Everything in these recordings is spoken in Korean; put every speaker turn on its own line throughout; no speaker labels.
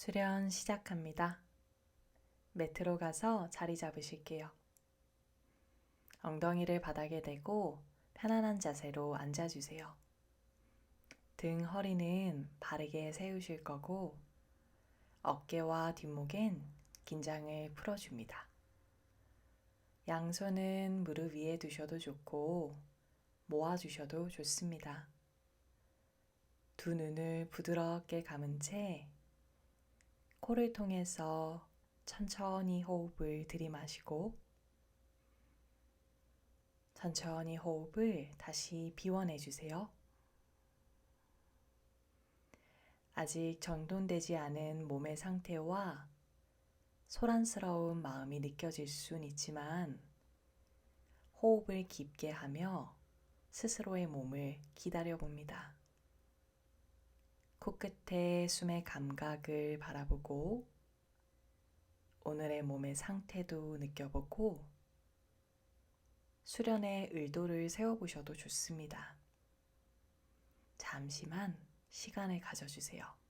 수련 시작합니다. 매트로 가서 자리 잡으실게요. 엉덩이를 바닥에 대고 편안한 자세로 앉아주세요. 등 허리는 바르게 세우실 거고 어깨와 뒷목엔 긴장을 풀어줍니다. 양손은 무릎 위에 두셔도 좋고 모아주셔도 좋습니다. 두 눈을 부드럽게 감은 채 코를 통해서 천천히 호흡을 들이마시고 천천히 호흡을 다시 비워내 주세요. 아직 정돈되지 않은 몸의 상태와 소란스러운 마음이 느껴질 순 있지만 호흡을 깊게 하며 스스로의 몸을 기다려 봅니다. 코끝에 숨의 감각을 바라보고 오늘의 몸의 상태도 느껴보고 수련의 의도를 세워보셔도 좋습니다. 잠시만 시간을 가져주세요.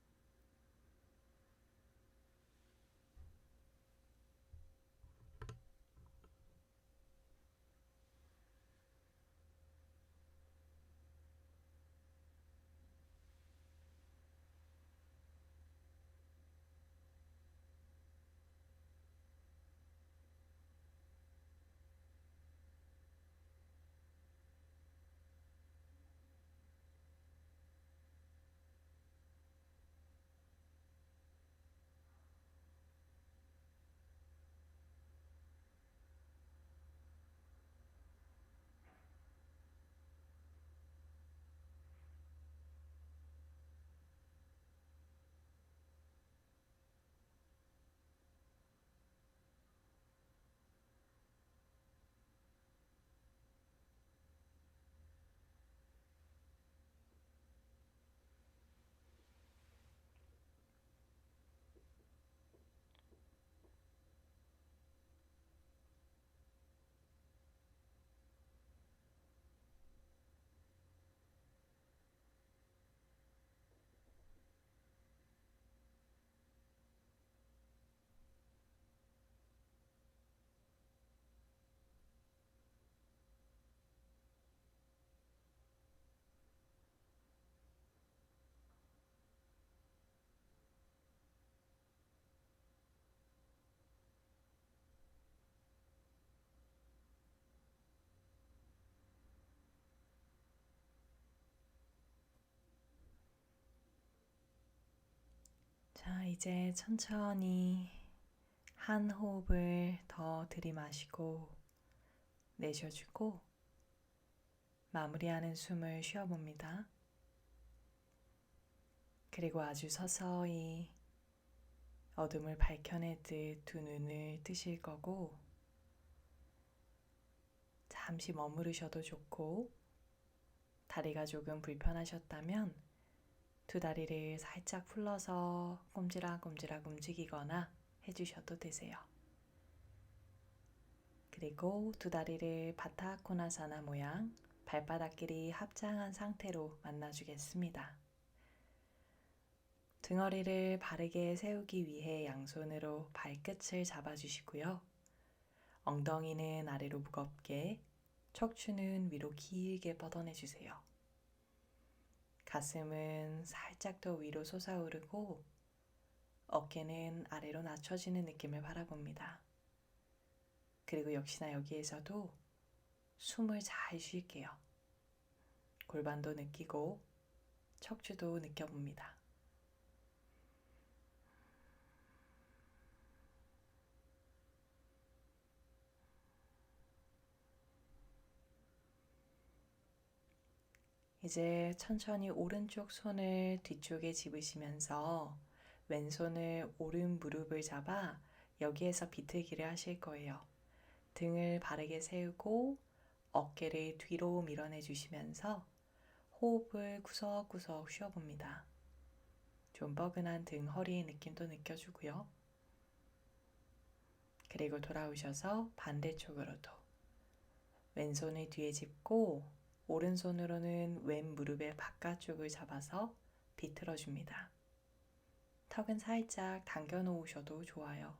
자, 이제 천천히 한 호흡을 더 들이마시고 내쉬어주고 마무리하는 숨을 쉬어봅니다. 그리고 아주 서서히 어둠을 밝혀내듯 두 눈을 뜨실 거고 잠시 머무르셔도 좋고 다리가 조금 불편하셨다면 두 다리를 살짝 풀러서 꼼지락꼼지락 움직이거나 해주셔도 되세요. 그리고 두 다리를 바타코나사나 모양 발바닥끼리 합장한 상태로 만나주겠습니다. 등허리를 바르게 세우기 위해 양손으로 발끝을 잡아주시고요. 엉덩이는 아래로 무겁게, 척추는 위로 길게 뻗어내주세요. 가슴은 살짝 더 위로 솟아오르고 어깨는 아래로 낮춰지는 느낌을 바라봅니다. 그리고 역시나 여기에서도 숨을 잘 쉴게요. 골반도 느끼고 척추도 느껴봅니다. 이제 천천히 오른쪽 손을 뒤쪽에 집으시면서 왼손을 오른 무릎을 잡아 여기에서 비틀기를 하실 거예요. 등을 바르게 세우고 어깨를 뒤로 밀어내 주시면서 호흡을 구석구석 쉬어봅니다. 좀 뻐근한 등 허리의 느낌도 느껴주고요. 그리고 돌아오셔서 반대쪽으로도 왼손을 뒤에 짚고 오른손으로는 왼 무릎의 바깥쪽을 잡아서 비틀어 줍니다. 턱은 살짝 당겨 놓으셔도 좋아요.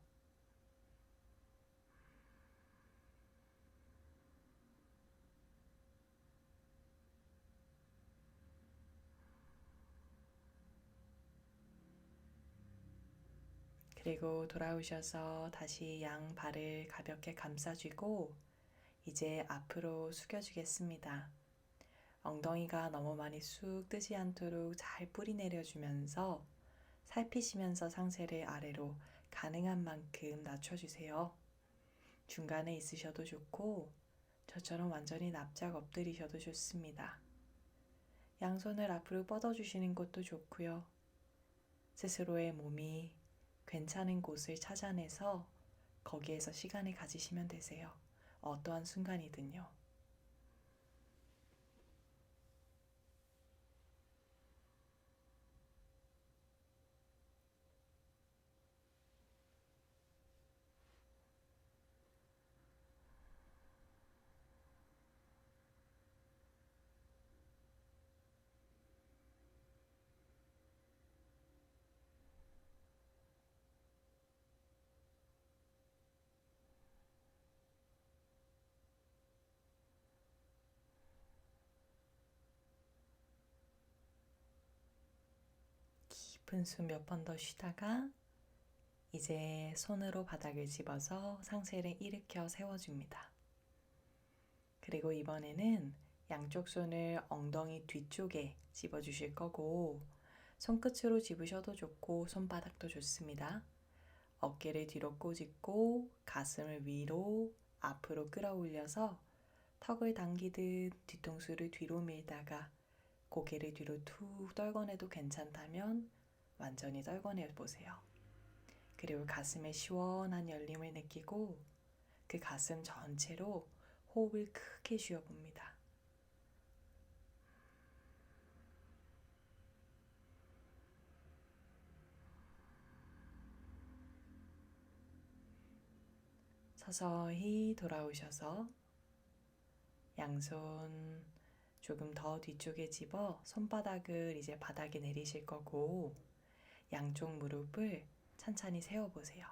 그리고 돌아오셔서 다시 양 발을 가볍게 감싸주고 이제 앞으로 숙여주겠습니다. 엉덩이가 너무 많이 쑥 뜨지 않도록 잘 뿌리 내려주면서 살피시면서 상체를 아래로 가능한 만큼 낮춰주세요. 중간에 있으셔도 좋고 저처럼 완전히 납작 엎드리셔도 좋습니다. 양손을 앞으로 뻗어주시는 것도 좋고요. 스스로의 몸이 괜찮은 곳을 찾아내서 거기에서 시간을 가지시면 되세요. 어떠한 순간이든요. 깊은 숨 몇 번 더 쉬다가 이제 손으로 바닥을 집어서 상체를 일으켜 세워줍니다. 그리고 이번에는 양쪽 손을 엉덩이 뒤쪽에 집어주실 거고 손끝으로 집으셔도 좋고 손바닥도 좋습니다. 어깨를 뒤로 꼬집고 가슴을 위로 앞으로 끌어올려서 턱을 당기듯 뒤통수를 뒤로 밀다가 고개를 뒤로 툭 떨궈내도 괜찮다면 완전히 떨궈내 보세요. 그리고 가슴에 시원한 열림을 느끼고 그 가슴 전체로 호흡을 크게 쉬어봅니다. 서서히 돌아오셔서 양손 조금 더 뒤쪽에 집어 손바닥을 이제 바닥에 내리실 거고 양쪽 무릎을 찬찬히 세워보세요.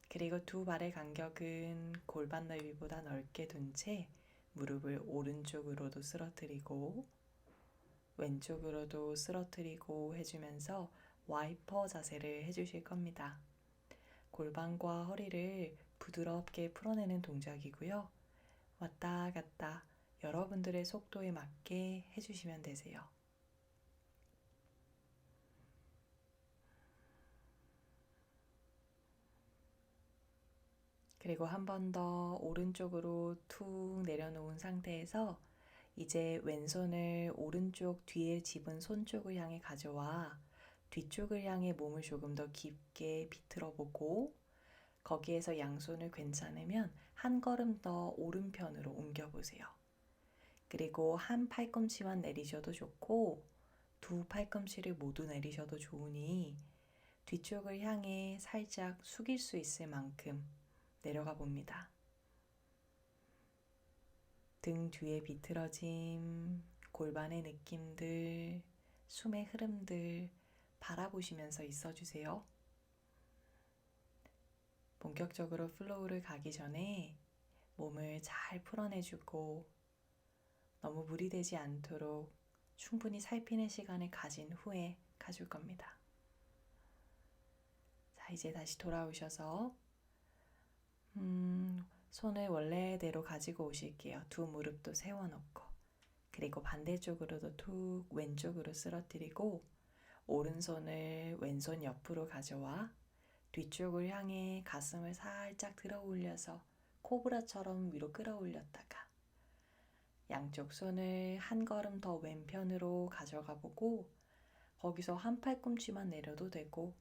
그리고 두 발의 간격은 골반 넓이보다 넓게 둔 채 무릎을 오른쪽으로도 쓰러뜨리고 왼쪽으로도 쓰러뜨리고 해주면서 와이퍼 자세를 해주실 겁니다. 골반과 허리를 부드럽게 풀어내는 동작이고요. 왔다 갔다 여러분들의 속도에 맞게 해주시면 되세요. 그리고 한 번 더 오른쪽으로 툭 내려놓은 상태에서 이제 왼손을 오른쪽 뒤에 집은 손 쪽을 향해 가져와 뒤쪽을 향해 몸을 조금 더 깊게 비틀어 보고 거기에서 양손을 괜찮으면 한 걸음 더 오른편으로 옮겨 보세요. 그리고 한 팔꿈치만 내리셔도 좋고 두 팔꿈치를 모두 내리셔도 좋으니 뒤쪽을 향해 살짝 숙일 수 있을 만큼 내려가 봅니다. 등 뒤에 비틀어짐, 골반의 느낌들, 숨의 흐름들 바라보시면서 있어주세요. 본격적으로 플로우를 가기 전에 몸을 잘 풀어내주고 너무 무리되지 않도록 충분히 살피는 시간을 가진 후에 가줄 겁니다. 자, 이제 다시 돌아오셔서 손을 원래대로 가지고 오실게요. 두 무릎도 세워놓고 그리고 반대쪽으로도 툭 왼쪽으로 쓰러뜨리고 오른손을 왼손 옆으로 가져와 뒤쪽을 향해 가슴을 살짝 들어 올려서 코브라처럼 위로 끌어올렸다가 양쪽 손을 한 걸음 더 왼편으로 가져가 보고 거기서 한 팔꿈치만 내려도 되고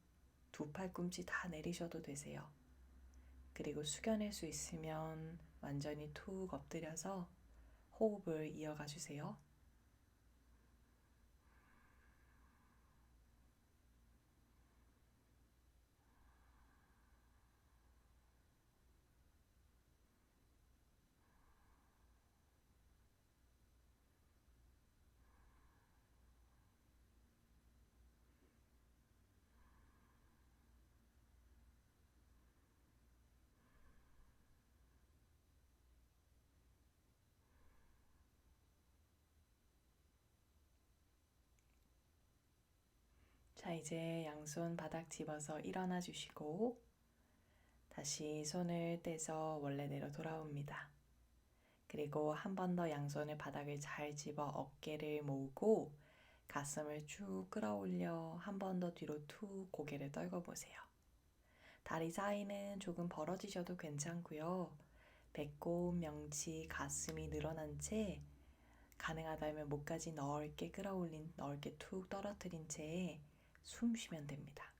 두 팔꿈치 다 내리셔도 되세요. 그리고 숙여낼 수 있으면 완전히 툭 엎드려서 호흡을 이어가 주세요. 자, 이제 양손 바닥 집어서 일어나 주시고 다시 손을 떼서 원래대로 돌아옵니다. 그리고 한 번 더 양손을 바닥을 잘 집어 어깨를 모으고 가슴을 쭉 끌어올려 한 번 더 뒤로 툭 고개를 떨궈 보세요. 다리 사이는 조금 벌어지셔도 괜찮고요. 배꼽, 명치, 가슴이 늘어난 채 가능하다면 목까지 넓게 끌어올린, 넓게 툭 떨어뜨린 채 숨 쉬면 됩니다.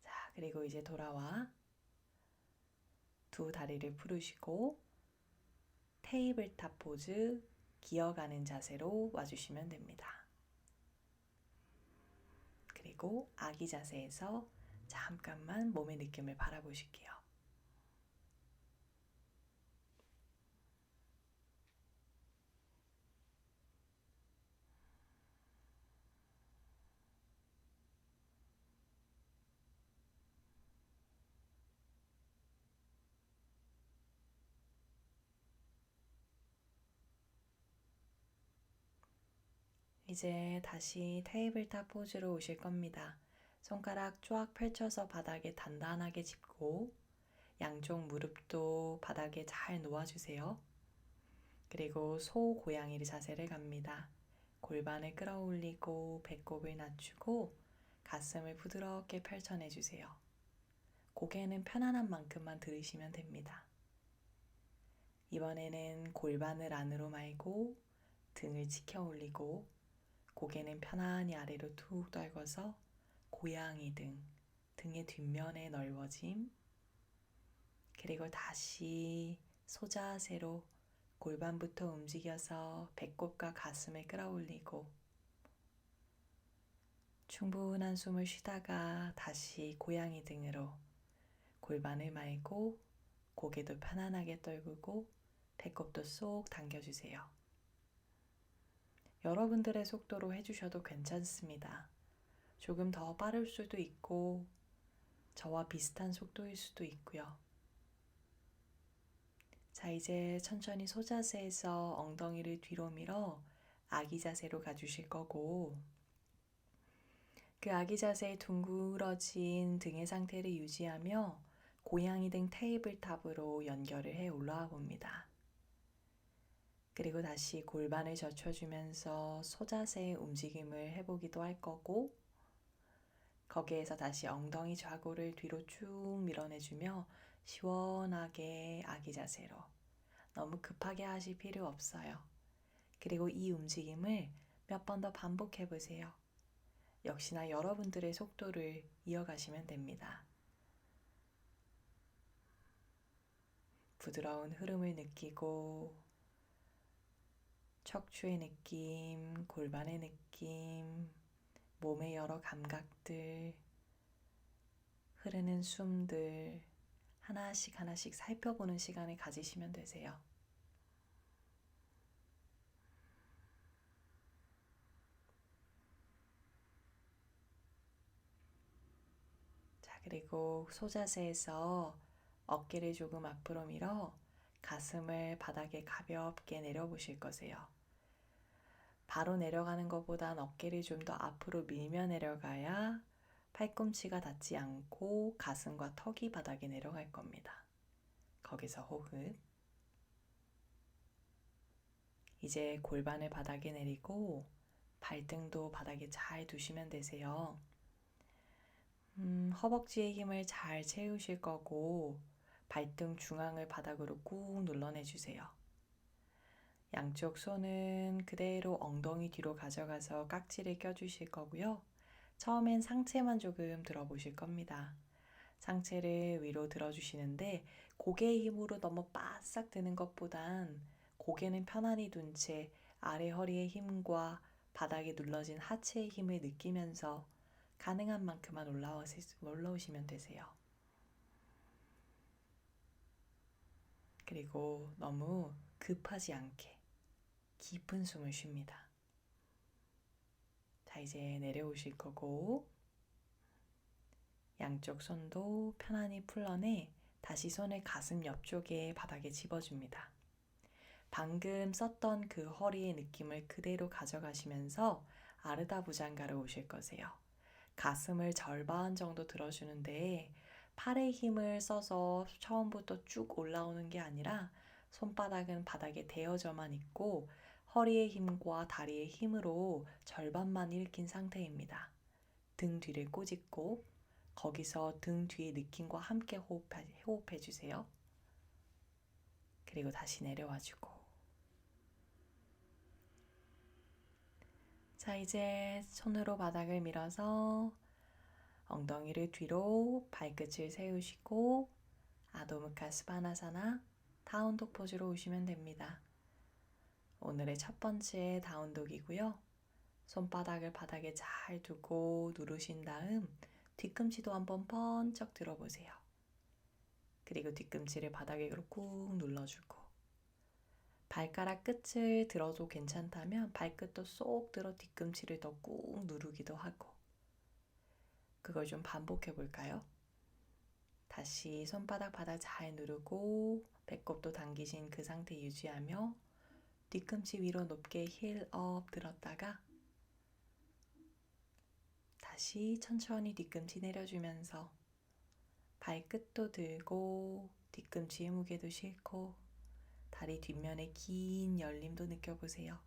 자, 그리고 이제 돌아와 두 다리를 풀으시고 테이블탑 포즈 기어가는 자세로 와주시면 됩니다. 그리고 아기 자세에서 잠깐만 몸의 느낌을 바라보실게요. 이제 다시 테이블탑 포즈로 오실 겁니다. 손가락 쫙 펼쳐서 바닥에 단단하게 짚고 양쪽 무릎도 바닥에 잘 놓아주세요. 그리고 소 고양이 자세를 갑니다. 골반을 끌어올리고 배꼽을 낮추고 가슴을 부드럽게 펼쳐내주세요. 고개는 편안한 만큼만 들으시면 됩니다. 이번에는 골반을 안으로 말고 등을 치켜 올리고 고개는 편안히 아래로 툭 떨궈서 고양이 등, 등의 뒷면에 넓어짐, 그리고 다시 소자세로 골반부터 움직여서 배꼽과 가슴을 끌어올리고 충분한 숨을 쉬다가 다시 고양이 등으로 골반을 말고 고개도 편안하게 떨구고 배꼽도 쏙 당겨주세요. 여러분들의 속도로 해주셔도 괜찮습니다. 조금 더 빠를 수도 있고 저와 비슷한 속도일 수도 있고요. 자, 이제 천천히 소자세에서 엉덩이를 뒤로 밀어 아기 자세로 가주실 거고 그 아기 자세의 둥그러진 등의 상태를 유지하며 고양이 등 테이블탑으로 연결을 해 올라와 봅니다. 그리고 다시 골반을 젖혀주면서 소자세의 움직임을 해보기도 할 거고 거기에서 다시 엉덩이 좌골을 뒤로 쭉 밀어내주며 시원하게 아기 자세로 너무 급하게 하실 필요 없어요. 그리고 이 움직임을 몇 번 더 반복해 보세요. 역시나 여러분들의 속도를 이어가시면 됩니다. 부드러운 흐름을 느끼고 척추의 느낌, 골반의 느낌, 몸의 여러 감각들, 흐르는 숨들 하나씩 하나씩 살펴보는 시간을 가지시면 되세요. 자, 그리고 소자세에서 어깨를 조금 앞으로 밀어 가슴을 바닥에 가볍게 내려보실 거세요. 바로 내려가는 것보단 어깨를 좀 더 앞으로 밀며 내려가야 팔꿈치가 닿지 않고 가슴과 턱이 바닥에 내려갈 겁니다. 거기서 호흡. 이제 골반을 바닥에 내리고 발등도 바닥에 잘 두시면 되세요. 허벅지의 힘을 잘 채우실 거고 발등 중앙을 바닥으로 꾹 눌러내주세요. 양쪽 손은 그대로 엉덩이 뒤로 가져가서 깍지를 껴주실 거고요. 처음엔 상체만 조금 들어보실 겁니다. 상체를 위로 들어주시는데 고개의 힘으로 너무 바싹 드는 것보단 고개는 편안히 둔 채 아래 허리의 힘과 바닥에 눌러진 하체의 힘을 느끼면서 가능한 만큼만 올라오시면 되세요. 그리고 너무 급하지 않게 깊은 숨을 쉽니다. 자, 이제 내려오실 거고 양쪽 손도 편안히 풀러내 다시 손을 가슴 옆쪽에 바닥에 집어줍니다. 방금 썼던 그 허리의 느낌을 그대로 가져가시면서 아르다 부장가로 오실 거세요. 가슴을 절반 정도 들어주는데 팔에 힘을 써서 처음부터 쭉 올라오는 게 아니라 손바닥은 바닥에 대어져만 있고 허리의 힘과 다리의 힘으로 절반만 일으킨 상태입니다. 등 뒤를 꼬집고 거기서 등 뒤의 느낌과 함께 호흡해 주세요. 그리고 다시 내려와 주고. 자, 이제 손으로 바닥을 밀어서 엉덩이를 뒤로 발끝을 세우시고 아도무카 스바나사나 다운독 포즈로 오시면 됩니다. 오늘의 첫 번째 다운독이고요. 손바닥을 바닥에 잘 두고 누르신 다음 뒤꿈치도 한번 번쩍 들어보세요. 그리고 뒤꿈치를 바닥에 꾹 눌러주고 발가락 끝을 들어도 괜찮다면 발끝도 쏙 들어 뒤꿈치를 더 꾹 누르기도 하고 그걸 좀 반복해 볼까요? 다시 손바닥 바닥 잘 누르고 배꼽도 당기신 그 상태 유지하며 뒤꿈치 위로 높게 힐업 들었다가 다시 천천히 뒤꿈치 내려주면서 발끝도 들고 뒤꿈치의 무게도 싣고 다리 뒷면의 긴 열림도 느껴보세요.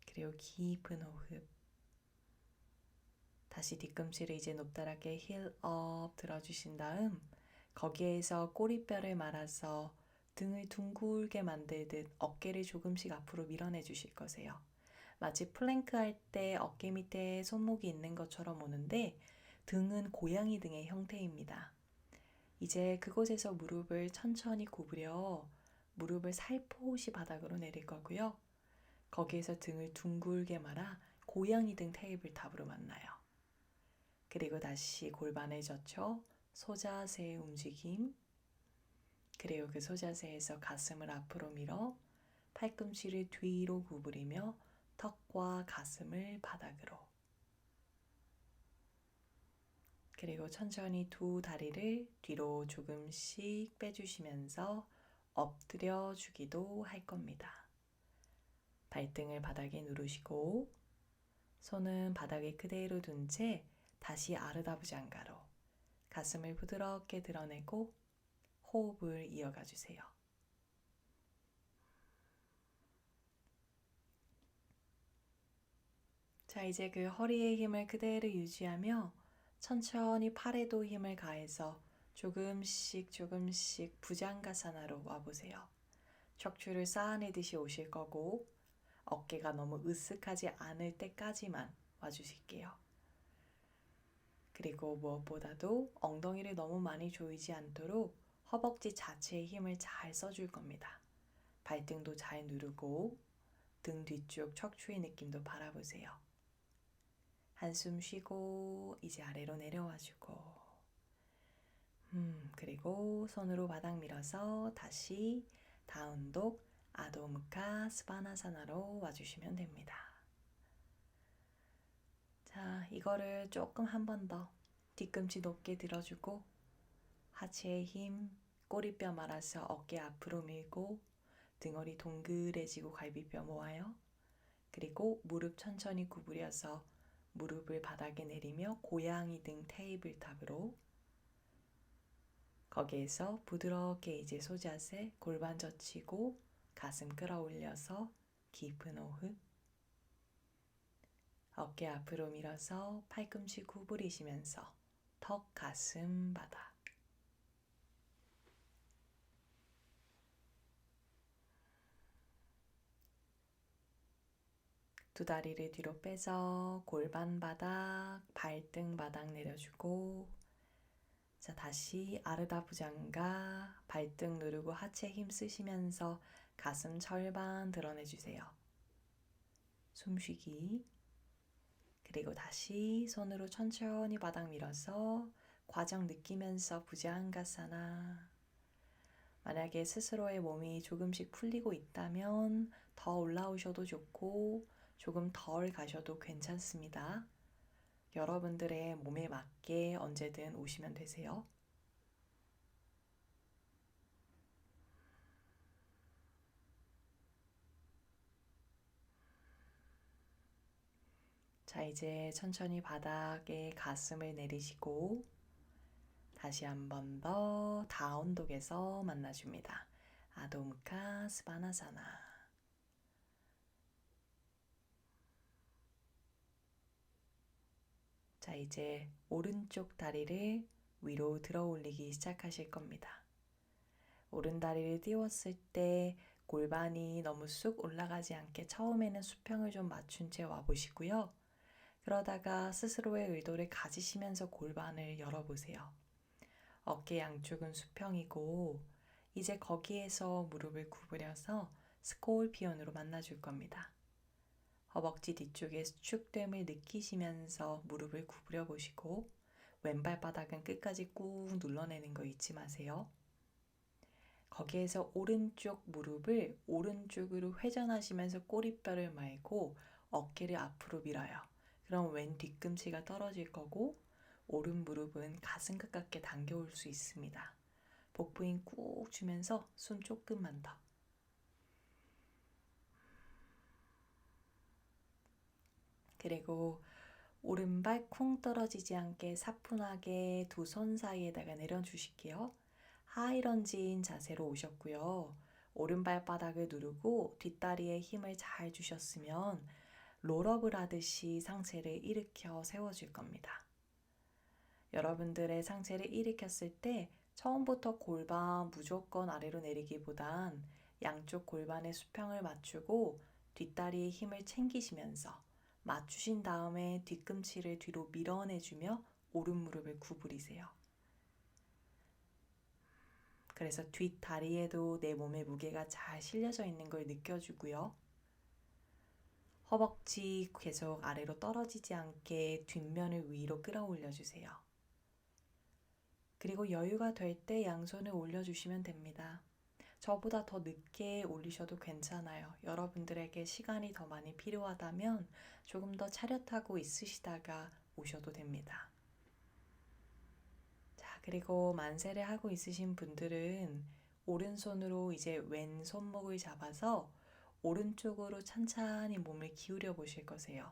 그리고 깊은 호흡. 다시 뒤꿈치를 이제 높다랗게 힐업 들어주신 다음 거기에서 꼬리뼈를 말아서 등을 둥글게 만들듯 어깨를 조금씩 앞으로 밀어내 주실 거세요. 마치 플랭크 할 때 어깨 밑에 손목이 있는 것처럼 오는데 등은 고양이 등의 형태입니다. 이제 그곳에서 무릎을 천천히 구부려 무릎을 살포시 바닥으로 내릴 거고요. 거기에서 등을 둥글게 말아 고양이 등 테이블탑으로 만나요. 그리고 다시 골반을 젖혀 소자세의 움직임. 그리고 그 소자세에서 가슴을 앞으로 밀어 팔꿈치를 뒤로 구부리며 턱과 가슴을 바닥으로. 그리고 천천히 두 다리를 뒤로 조금씩 빼주시면서 엎드려 주기도 할 겁니다. 발등을 바닥에 누르시고 손은 바닥에 그대로 둔 채 다시 아르다 부장가로 가슴을 부드럽게 드러내고 호흡을 이어가 주세요. 자, 이제 그 허리의 힘을 그대로 유지하며 천천히 팔에도 힘을 가해서 조금씩 부장가사나로 와보세요. 척추를 쌓아내듯이 오실 거고 어깨가 너무 으쓱하지 않을 때까지만 와주실게요. 그리고 무엇보다도 엉덩이를 너무 많이 조이지 않도록 허벅지 자체의 힘을 잘 써줄 겁니다. 발등도 잘 누르고 등 뒤쪽 척추의 느낌도 바라보세요. 한숨 쉬고 이제 아래로 내려와주고 그리고 손으로 바닥 밀어서 다시 다운독 아도무카 스바나사나로 와주시면 됩니다. 자, 이거를 조금 한 번 더 뒤꿈치 높게 들어주고 하체의 힘, 꼬리뼈 말아서 어깨 앞으로 밀고 등허리 동그래지고 갈비뼈 모아요. 그리고 무릎 천천히 구부려서 무릎을 바닥에 내리며 고양이 등 테이블탑으로 거기에서 부드럽게 이제 소자세 골반 젖히고 가슴 끌어올려서 깊은 호흡 어깨 앞으로 밀어서 팔꿈치 구부리시면서 턱 가슴 바닥 두 다리를 뒤로 빼서 골반 바닥, 발등 바닥 내려주고 자, 다시 아르다 부장가 발등 누르고 하체 힘 쓰시면서 가슴 절반 드러내주세요. 숨쉬기 그리고 다시 손으로 천천히 바닥 밀어서 과정 느끼면서 부장가사나 만약에 스스로의 몸이 조금씩 풀리고 있다면 더 올라오셔도 좋고 조금 덜 가셔도 괜찮습니다. 여러분들의 몸에 맞게 언제든 오시면 되세요. 자, 이제 천천히 바닥에 가슴을 내리시고 다시 한 번 더 다운독에서 만나줍니다. 아도 무카 스바나사나. 자, 이제 오른쪽 다리를 위로 들어 올리기 시작하실 겁니다. 오른 다리를 띄웠을 때 골반이 너무 쑥 올라가지 않게 처음에는 수평을 좀 맞춘 채 와보시고요. 그러다가 스스로의 의도를 가지시면서 골반을 열어보세요. 어깨 양쪽은 수평이고 이제 거기에서 무릎을 구부려서 스콜피온으로 만나줄 겁니다. 허벅지 뒤쪽에 수축됨을 느끼시면서 무릎을 구부려 보시고 왼발 바닥은 끝까지 꾹 눌러내는 거 잊지 마세요. 거기에서 오른쪽 무릎을 오른쪽으로 회전하시면서 꼬리뼈를 말고 어깨를 앞으로 밀어요. 그럼 왼 뒤꿈치가 떨어질 거고 오른 무릎은 가슴 가깝게 당겨올 수 있습니다. 복부힘 꾹 주면서 숨 조금만 더. 그리고 오른발 쿵 떨어지지 않게 사뿐하게 두 손 사이에다가 내려주실게요. 하이런지인 자세로 오셨고요. 오른발 바닥을 누르고 뒷다리에 힘을 잘 주셨으면 롤업을 하듯이 상체를 일으켜 세워줄 겁니다. 여러분들의 상체를 일으켰을 때 처음부터 골반 무조건 아래로 내리기보단 양쪽 골반의 수평을 맞추고 뒷다리에 힘을 챙기시면서 맞추신 다음에 뒤꿈치를 뒤로 밀어내주며 오른 무릎을 구부리세요. 그래서 뒷다리에도 내 몸의 무게가 잘 실려져 있는 걸 느껴주고요. 허벅지 계속 아래로 떨어지지 않게 뒷면을 위로 끌어올려주세요. 그리고 여유가 될 때 양손을 올려주시면 됩니다. 저보다 더 늦게 올리셔도 괜찮아요. 여러분들에게 시간이 더 많이 필요하다면 조금 더 차렷하고 있으시다가 오셔도 됩니다. 자, 그리고 만세를 하고 있으신 분들은 오른손으로 이제 왼 손목을 잡아서 오른쪽으로 찬찬히 몸을 기울여 보실 거세요.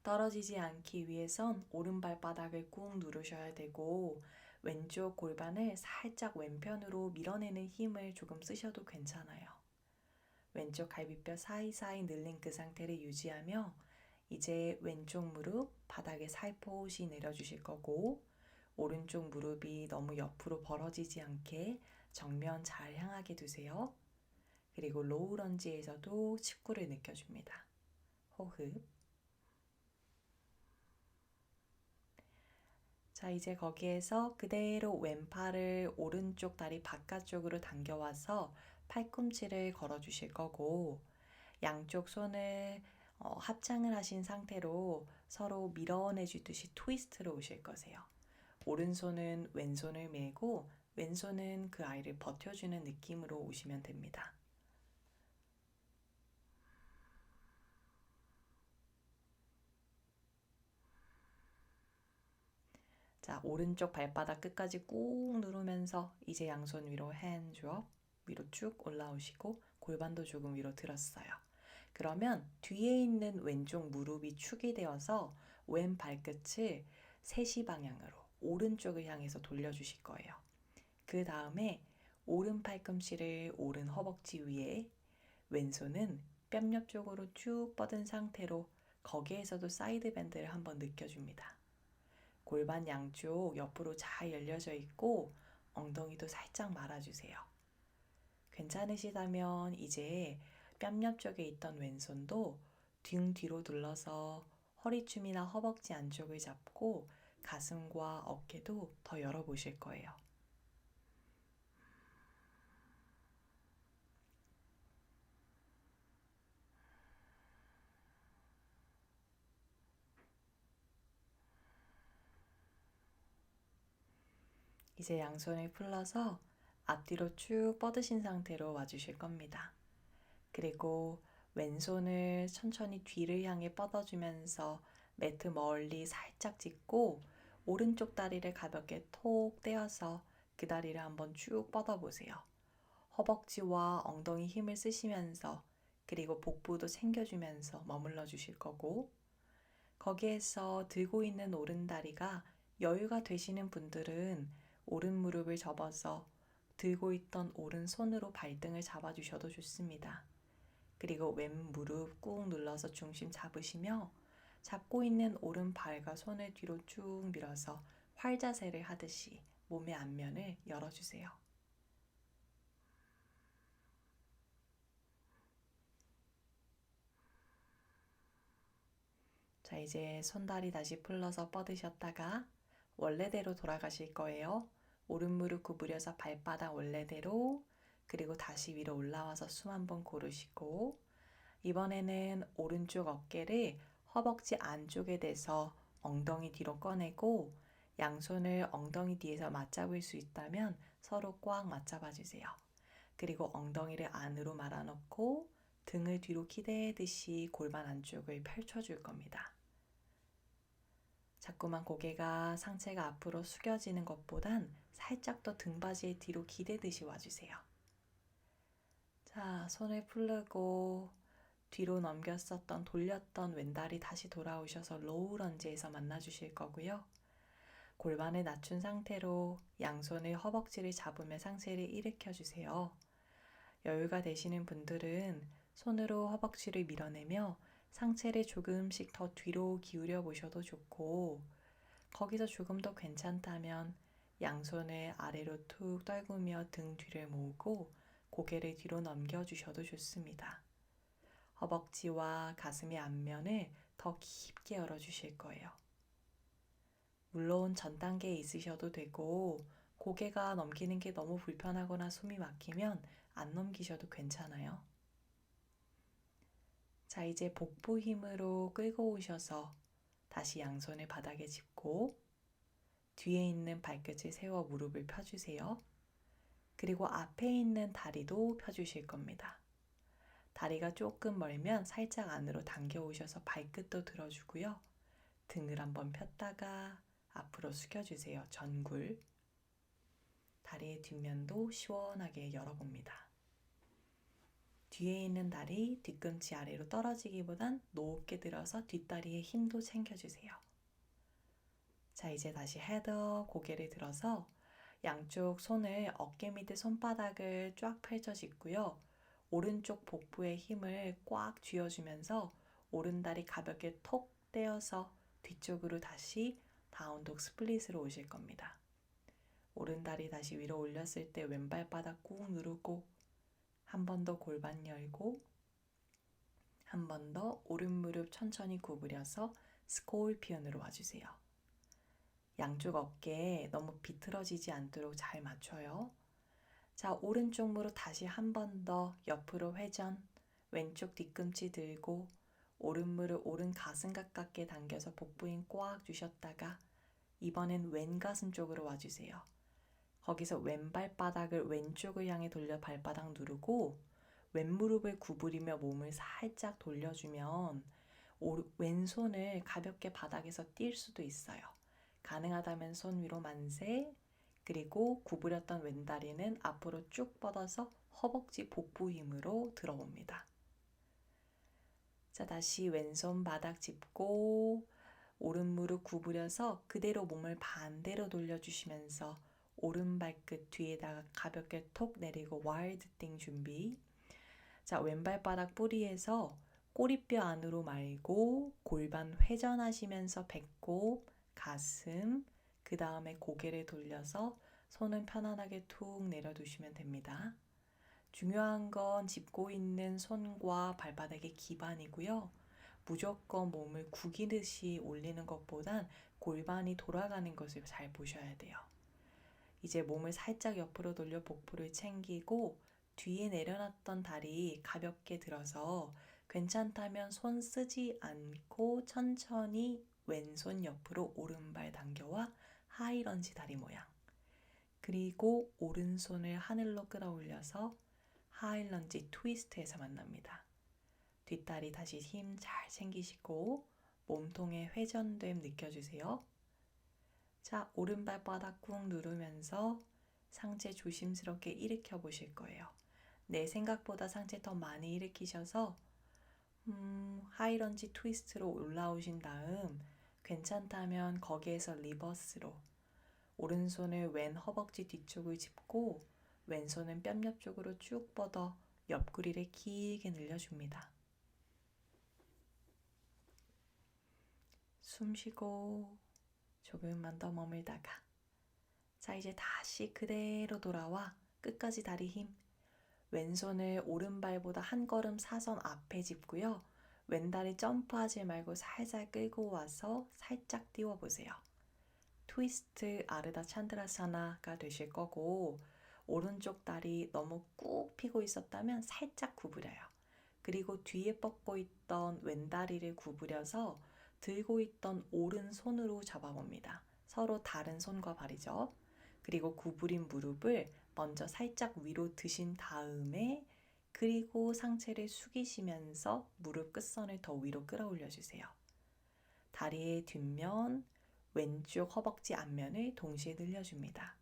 떨어지지 않기 위해선 오른발 바닥을 꾹 누르셔야 되고 왼쪽 골반을 살짝 왼편으로 밀어내는 힘을 조금 쓰셔도 괜찮아요. 왼쪽 갈비뼈 사이사이 늘린 그 상태를 유지하며 이제 왼쪽 무릎 바닥에 살포시 내려주실 거고 오른쪽 무릎이 너무 옆으로 벌어지지 않게 정면 잘 향하게 두세요. 그리고 로우 런지에서도 칩구를 느껴줍니다. 호흡. 자, 이제 거기에서 그대로 왼팔을 오른쪽 다리 바깥쪽으로 당겨와서 팔꿈치를 걸어주실 거고 양쪽 손을 합장을 하신 상태로 서로 밀어내 주듯이 트위스트로 오실 거세요. 오른손은 왼손을 메고 왼손은 그 아이를 버텨주는 느낌으로 오시면 됩니다. 자, 오른쪽 발바닥 끝까지 꾹 누르면서 이제 양손 위로 핸즈업, 위로 쭉 올라오시고 골반도 조금 위로 들었어요. 그러면 뒤에 있는 왼쪽 무릎이 축이 되어서 왼 발끝을 3시 방향으로 오른쪽을 향해서 돌려주실 거예요. 그 다음에 오른 팔꿈치를 오른 허벅지 위에 왼손은 뺨 옆쪽으로 쭉 뻗은 상태로 거기에서도 사이드 밴드를 한번 느껴줍니다. 골반 양쪽 옆으로 잘 열려져 있고 엉덩이도 살짝 말아주세요. 괜찮으시다면 이제 뺨 옆쪽에 있던 왼손도 등 뒤로 둘러서 허리춤이나 허벅지 안쪽을 잡고 가슴과 어깨도 더 열어보실 거예요. 이제 양손을 풀러서 앞뒤로 쭉 뻗으신 상태로 와주실 겁니다. 그리고 왼손을 천천히 뒤를 향해 뻗어주면서 매트 멀리 살짝 짚고 오른쪽 다리를 가볍게 톡 떼어서 그 다리를 한번 쭉 뻗어보세요. 허벅지와 엉덩이 힘을 쓰시면서 그리고 복부도 챙겨주면서 머물러 주실 거고 거기에서 들고 있는 오른다리가 여유가 되시는 분들은 오른 무릎을 접어서 들고 있던 오른손으로 발등을 잡아주셔도 좋습니다. 그리고 왼 무릎 꾹 눌러서 중심 잡으시며 잡고 있는 오른발과 손을 뒤로 쭉 밀어서 활자세를 하듯이 몸의 앞면을 열어주세요. 자, 이제 손다리 다시 풀러서 뻗으셨다가 원래대로 돌아가실 거예요. 오른 무릎 구부려서 발바닥 원래대로, 그리고 다시 위로 올라와서 숨 한번 고르시고 이번에는 오른쪽 어깨를 허벅지 안쪽에 대서 엉덩이 뒤로 꺼내고 양손을 엉덩이 뒤에서 맞잡을 수 있다면 서로 꽉 맞잡아 주세요. 그리고 엉덩이를 안으로 말아넣고 등을 뒤로 기대듯이 골반 안쪽을 펼쳐줄 겁니다. 자꾸만 고개가 상체가 앞으로 숙여지는 것보단 살짝 더 등받이에 뒤로 기대듯이 와주세요. 자, 손을 풀고 뒤로 넘겼었던 돌렸던 왼다리 다시 돌아오셔서 로우 런지에서 만나주실 거고요. 골반을 낮춘 상태로 양손을 허벅지를 잡으며 상체를 일으켜 주세요. 여유가 되시는 분들은 손으로 허벅지를 밀어내며 상체를 조금씩 더 뒤로 기울여 보셔도 좋고 거기서 조금 더 괜찮다면 양손을 아래로 툭 떨구며 등 뒤를 모으고 고개를 뒤로 넘겨주셔도 좋습니다. 허벅지와 가슴의 앞면을 더 깊게 열어주실 거예요. 물론 전 단계에 있으셔도 되고 고개가 넘기는 게 너무 불편하거나 숨이 막히면 안 넘기셔도 괜찮아요. 자, 이제 복부 힘으로 끌고 오셔서 다시 양손을 바닥에 짚고 뒤에 있는 발끝을 세워 무릎을 펴주세요. 그리고 앞에 있는 다리도 펴주실 겁니다. 다리가 조금 멀면 살짝 안으로 당겨 오셔서 발끝도 들어주고요. 등을 한번 폈다가 앞으로 숙여주세요. 전굴. 다리의 뒷면도 시원하게 열어봅니다. 뒤에 있는 다리 뒤꿈치 아래로 떨어지기보단 높게 들어서 뒷다리에 힘도 챙겨주세요. 자, 이제 다시 헤드업 고개를 들어서 양쪽 손을 어깨 밑에 손바닥을 쫙 펼쳐 짚고요. 오른쪽 복부에 힘을 꽉 쥐어주면서 오른다리 가볍게 톡 떼어서 뒤쪽으로 다시 다운독 스플릿으로 오실 겁니다. 오른다리 다시 위로 올렸을 때 왼발바닥 꾹 누르고 한 번 더 골반 열고 한 번 더 오른 무릎 천천히 구부려서 스콜피언으로 와주세요. 양쪽 어깨에 너무 비틀어지지 않도록 잘 맞춰요. 자, 오른쪽 무릎 다시 한 번 더 옆으로 회전, 왼쪽 뒤꿈치 들고 오른 무릎 오른 가슴 가깝게 당겨서 복부 힘 꽉 주셨다가 이번엔 왼 가슴 쪽으로 와주세요. 거기서 왼발바닥을 왼쪽을 향해 돌려 발바닥 누르고 왼무릎을 구부리며 몸을 살짝 돌려주면 왼손을 가볍게 바닥에서 뛸 수도 있어요. 가능하다면 손 위로 만세, 그리고 구부렸던 왼다리는 앞으로 쭉 뻗어서 허벅지 복부 힘으로 들어옵니다. 자, 다시 왼손 바닥 짚고 오른 무릎 구부려서 그대로 몸을 반대로 돌려주시면서 오른 발끝 뒤에다가 가볍게 톡 내리고 와일드 띵 준비. 자, 왼발바닥 뿌리에서 꼬리뼈 안으로 말고 골반 회전하시면서 배꼽, 가슴, 그 다음에 고개를 돌려서 손은 편안하게 툭 내려두시면 됩니다. 중요한 건 짚고 있는 손과 발바닥의 기반이고요. 무조건 몸을 구기듯이 올리는 것보단 골반이 돌아가는 것을 잘 보셔야 돼요. 이제 몸을 살짝 옆으로 돌려 복부를 챙기고 뒤에 내려놨던 다리 가볍게 들어서 괜찮다면 손 쓰지 않고 천천히 왼손 옆으로 오른발 당겨와 하이런지 다리 모양. 그리고 오른손을 하늘로 끌어올려서 하이런지 트위스트에서 만납니다. 뒷다리 다시 힘 잘 챙기시고 몸통의 회전됨 느껴주세요. 자, 오른발바닥 꾹 누르면서 상체 조심스럽게 일으켜 보실 거예요. 내 생각보다 상체 더 많이 일으키셔서 하이런지 트위스트로 올라오신 다음 괜찮다면 거기에서 리버스로 오른손을 왼 허벅지 뒤쪽을 짚고 왼손은 뺨 옆쪽으로 쭉 뻗어 옆구리를 길게 늘려줍니다. 숨 쉬고 조금만 더 머물다가 자, 이제 다시 그대로 돌아와 끝까지 다리 힘. 왼손을 오른발보다 한 걸음 사선 앞에 짚고요. 왼다리 점프하지 말고 살살 끌고 와서 살짝 띄워보세요. 트위스트 아르다 찬드라사나가 되실 거고 오른쪽 다리 너무 꾹 펴고 있었다면 살짝 구부려요. 그리고 뒤에 뻗고 있던 왼다리를 구부려서 들고 있던 오른손으로 잡아봅니다. 서로 다른 손과 발이죠. 그리고 구부린 무릎을 먼저 살짝 위로 드신 다음에 그리고 상체를 숙이시면서 무릎 끝선을 더 위로 끌어올려 주세요. 다리의 뒷면, 왼쪽 허벅지 앞면을 동시에 늘려줍니다.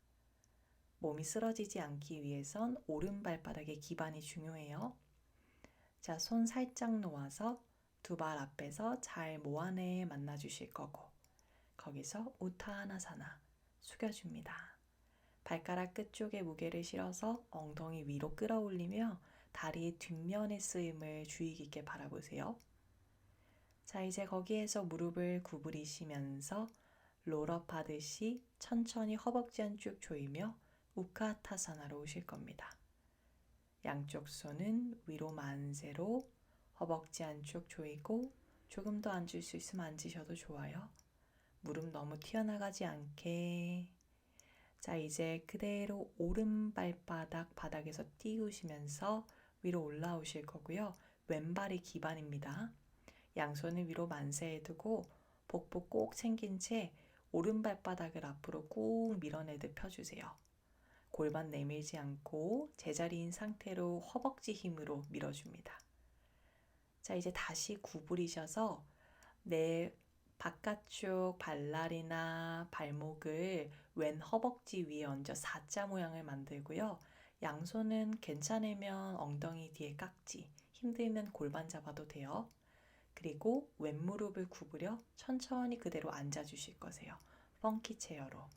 몸이 쓰러지지 않기 위해선 오른발바닥의 기반이 중요해요. 자, 손 살짝 놓아서 두 발 앞에서 잘 모아내 만나 주실 거고 거기서 우타나사나 숙여줍니다. 발가락 끝쪽에 무게를 실어서 엉덩이 위로 끌어올리며 다리의 뒷면의 쓰임을 주의 깊게 바라보세요. 자, 이제 거기에서 무릎을 구부리시면서 롤업 하듯이 천천히 허벅지 안쪽 조이며 우카타사나로 오실 겁니다. 양쪽 손은 위로 만세로 허벅지 안쪽 조이고 조금 더 앉을 수 있으면 앉으셔도 좋아요. 무릎 너무 튀어나가지 않게. 자, 이제 그대로 오른발바닥 바닥에서 띄우시면서 위로 올라오실 거고요. 왼발이 기반입니다. 양손을 위로 만세해 두고 복부 꼭 챙긴 채 오른발바닥을 앞으로 꾹 밀어내듯 펴주세요. 골반 내밀지 않고 제자리인 상태로 허벅지 힘으로 밀어줍니다. 자, 이제 다시 구부리셔서 내 바깥쪽 발날이나 발목을 왼 허벅지 위에 얹어 X자 모양을 만들고요. 양손은 괜찮으면 엉덩이 뒤에 깍지, 힘들면 골반 잡아도 돼요. 그리고 왼무릎을 구부려 천천히 그대로 앉아주실 거세요. 펑키 체어로.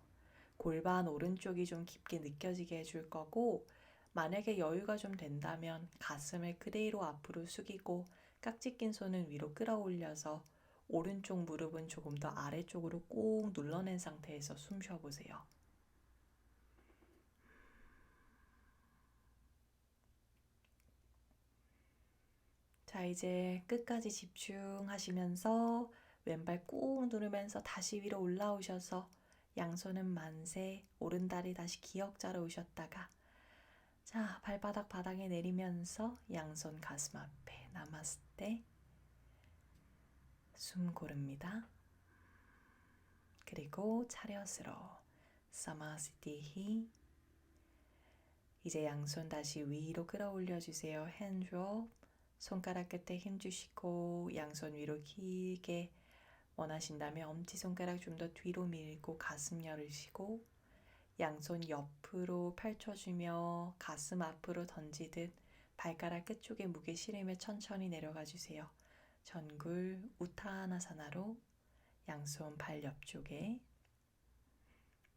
골반 오른쪽이 좀 깊게 느껴지게 해줄 거고 만약에 여유가 좀 된다면 가슴을 그대로 앞으로 숙이고 깍지 낀 손은 위로 끌어올려서 오른쪽 무릎은 조금 더 아래쪽으로 꾹 눌러낸 상태에서 숨 쉬어보세요. 자, 이제 끝까지 집중하시면서 왼발 꾹 누르면서 다시 위로 올라오셔서 양손은 만세, 오른다리 다시 기역자로 오셨다가 자, 발바닥 바닥에 내리면서 양손 가슴 앞에 나마스테 숨 고릅니다. 그리고 차렷으로 사마스티히 이제 양손 다시 위로 끌어올려 주세요. 핸드업 손가락 끝에 힘 주시고 양손 위로 길게 원하신다면 엄지손가락 좀 더 뒤로 밀고 가슴 열으시고 양손 옆으로 펼쳐주며 가슴 앞으로 던지듯 발가락 끝쪽에 무게 실으며 천천히 내려가 주세요. 전굴 우타나사나로 양손 발 옆쪽에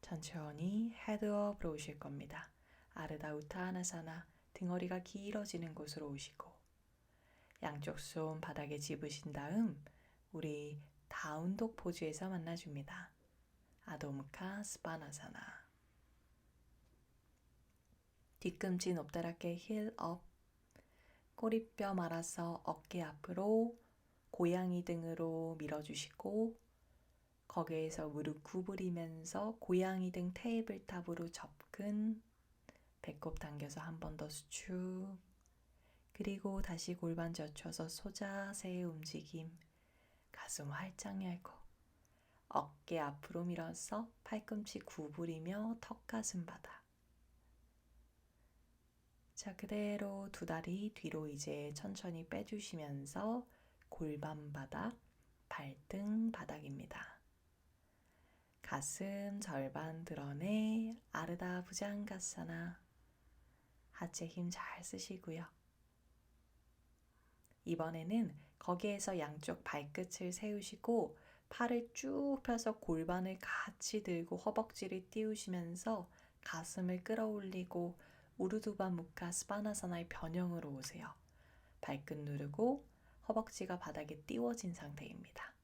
천천히 헤드업으로 오실 겁니다. 아르다 우타나사나 등허리가 길어지는 곳으로 오시고 양쪽 손 바닥에 집으신 다음 우리 다운독 포즈에서 만나줍니다. 아도무카 스파나사나 뒤꿈치 높다랗게 힐업 꼬리뼈 말아서 어깨 앞으로 고양이 등으로 밀어주시고 거기에서 무릎 구부리면서 고양이 등 테이블탑으로 접근 배꼽 당겨서 한 번 더 수축 그리고 다시 골반 젖혀서 소자세의 움직임 가슴 활짝 열고 어깨 앞으로 밀어서 팔꿈치 구부리며 턱가슴 바닥 자, 그대로 두 다리 뒤로 이제 천천히 빼주시면서 골반 바닥 발등 바닥입니다. 가슴 절반 드러내 아르다 부장가사나. 하체 힘 잘 쓰시고요. 이번에는 거기에서 양쪽 발끝을 세우시고 팔을 쭉 펴서 골반을 같이 들고 허벅지를 띄우시면서 가슴을 끌어올리고 우르두바 무카 스바나사나의 변형으로 오세요. 발끝 누르고 허벅지가 바닥에 띄워진 상태입니다.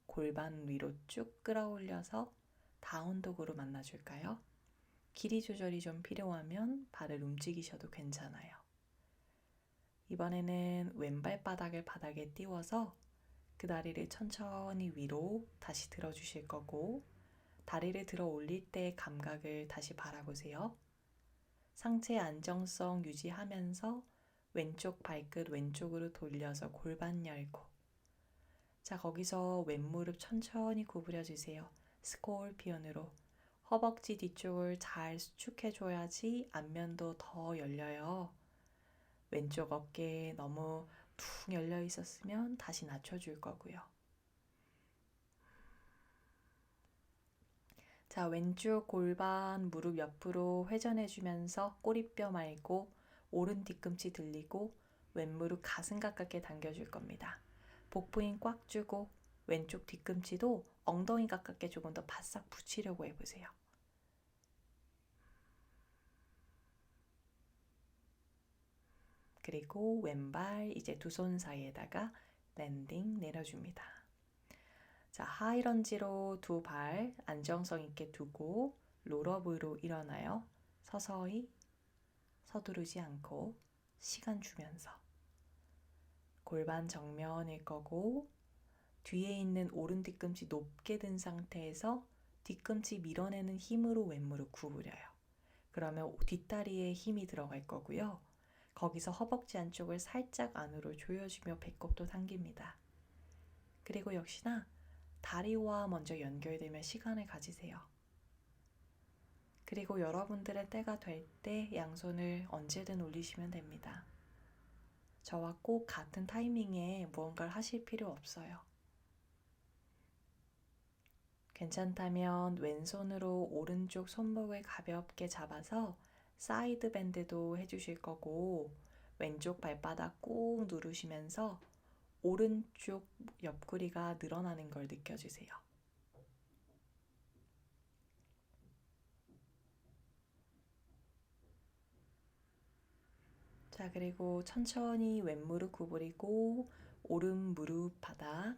골반 위로 쭉 끌어올려서 다운독으로 만나줄까요? 길이 조절이 좀 필요하면 발을 움직이셔도 괜찮아요. 이번에는 왼발 바닥을 바닥에 띄워서 그 다리를 천천히 위로 다시 들어주실 거고, 다리를 들어 올릴 때 감각을 다시 바라보세요. 상체 안정성 유지하면서 왼쪽 발끝 왼쪽으로 돌려서 골반 열고, 자, 거기서 왼무릎 천천히 구부려 주세요. 스콜피온으로 허벅지 뒤쪽을 잘 수축해줘야지 안면도 더 열려요. 왼쪽 어깨 너무 툭 열려 있었으면 다시 낮춰줄 거고요. 자, 왼쪽 골반 무릎 옆으로 회전해주면서 꼬리뼈 말고 오른 뒤꿈치 들리고 왼무릎 가슴 가깝게 당겨줄 겁니다. 복부 힘 꽉 주고 왼쪽 뒤꿈치도 엉덩이 가깝게 조금 더 바싹 붙이려고 해보세요. 그리고 왼발 이제 두 손 사이에다가 랜딩 내려줍니다. 자, 하이런지로 두 발 안정성 있게 두고 롤업으로 일어나요. 서서히 서두르지 않고 시간 주면서 골반 정면일 거고, 뒤에 있는 오른 뒤꿈치 높게 든 상태에서 뒤꿈치 밀어내는 힘으로 왼무릎 구부려요. 그러면 뒷다리에 힘이 들어갈 거고요. 거기서 허벅지 안쪽을 살짝 안으로 조여주며 배꼽도 당깁니다. 그리고 역시나 다리와 먼저 연결되면 시간을 가지세요. 그리고 여러분들의 때가 될 때 양손을 언제든 올리시면 됩니다. 저와 꼭 같은 타이밍에 무언가를 하실 필요 없어요. 괜찮다면 왼손으로 오른쪽 손목을 가볍게 잡아서 사이드 밴드도 해주실 거고, 왼쪽 발바닥 꾹 누르시면서 오른쪽 옆구리가 늘어나는 걸 느껴주세요. 자, 그리고 천천히 왼무릎 구부리고 오른 무릎 바닥,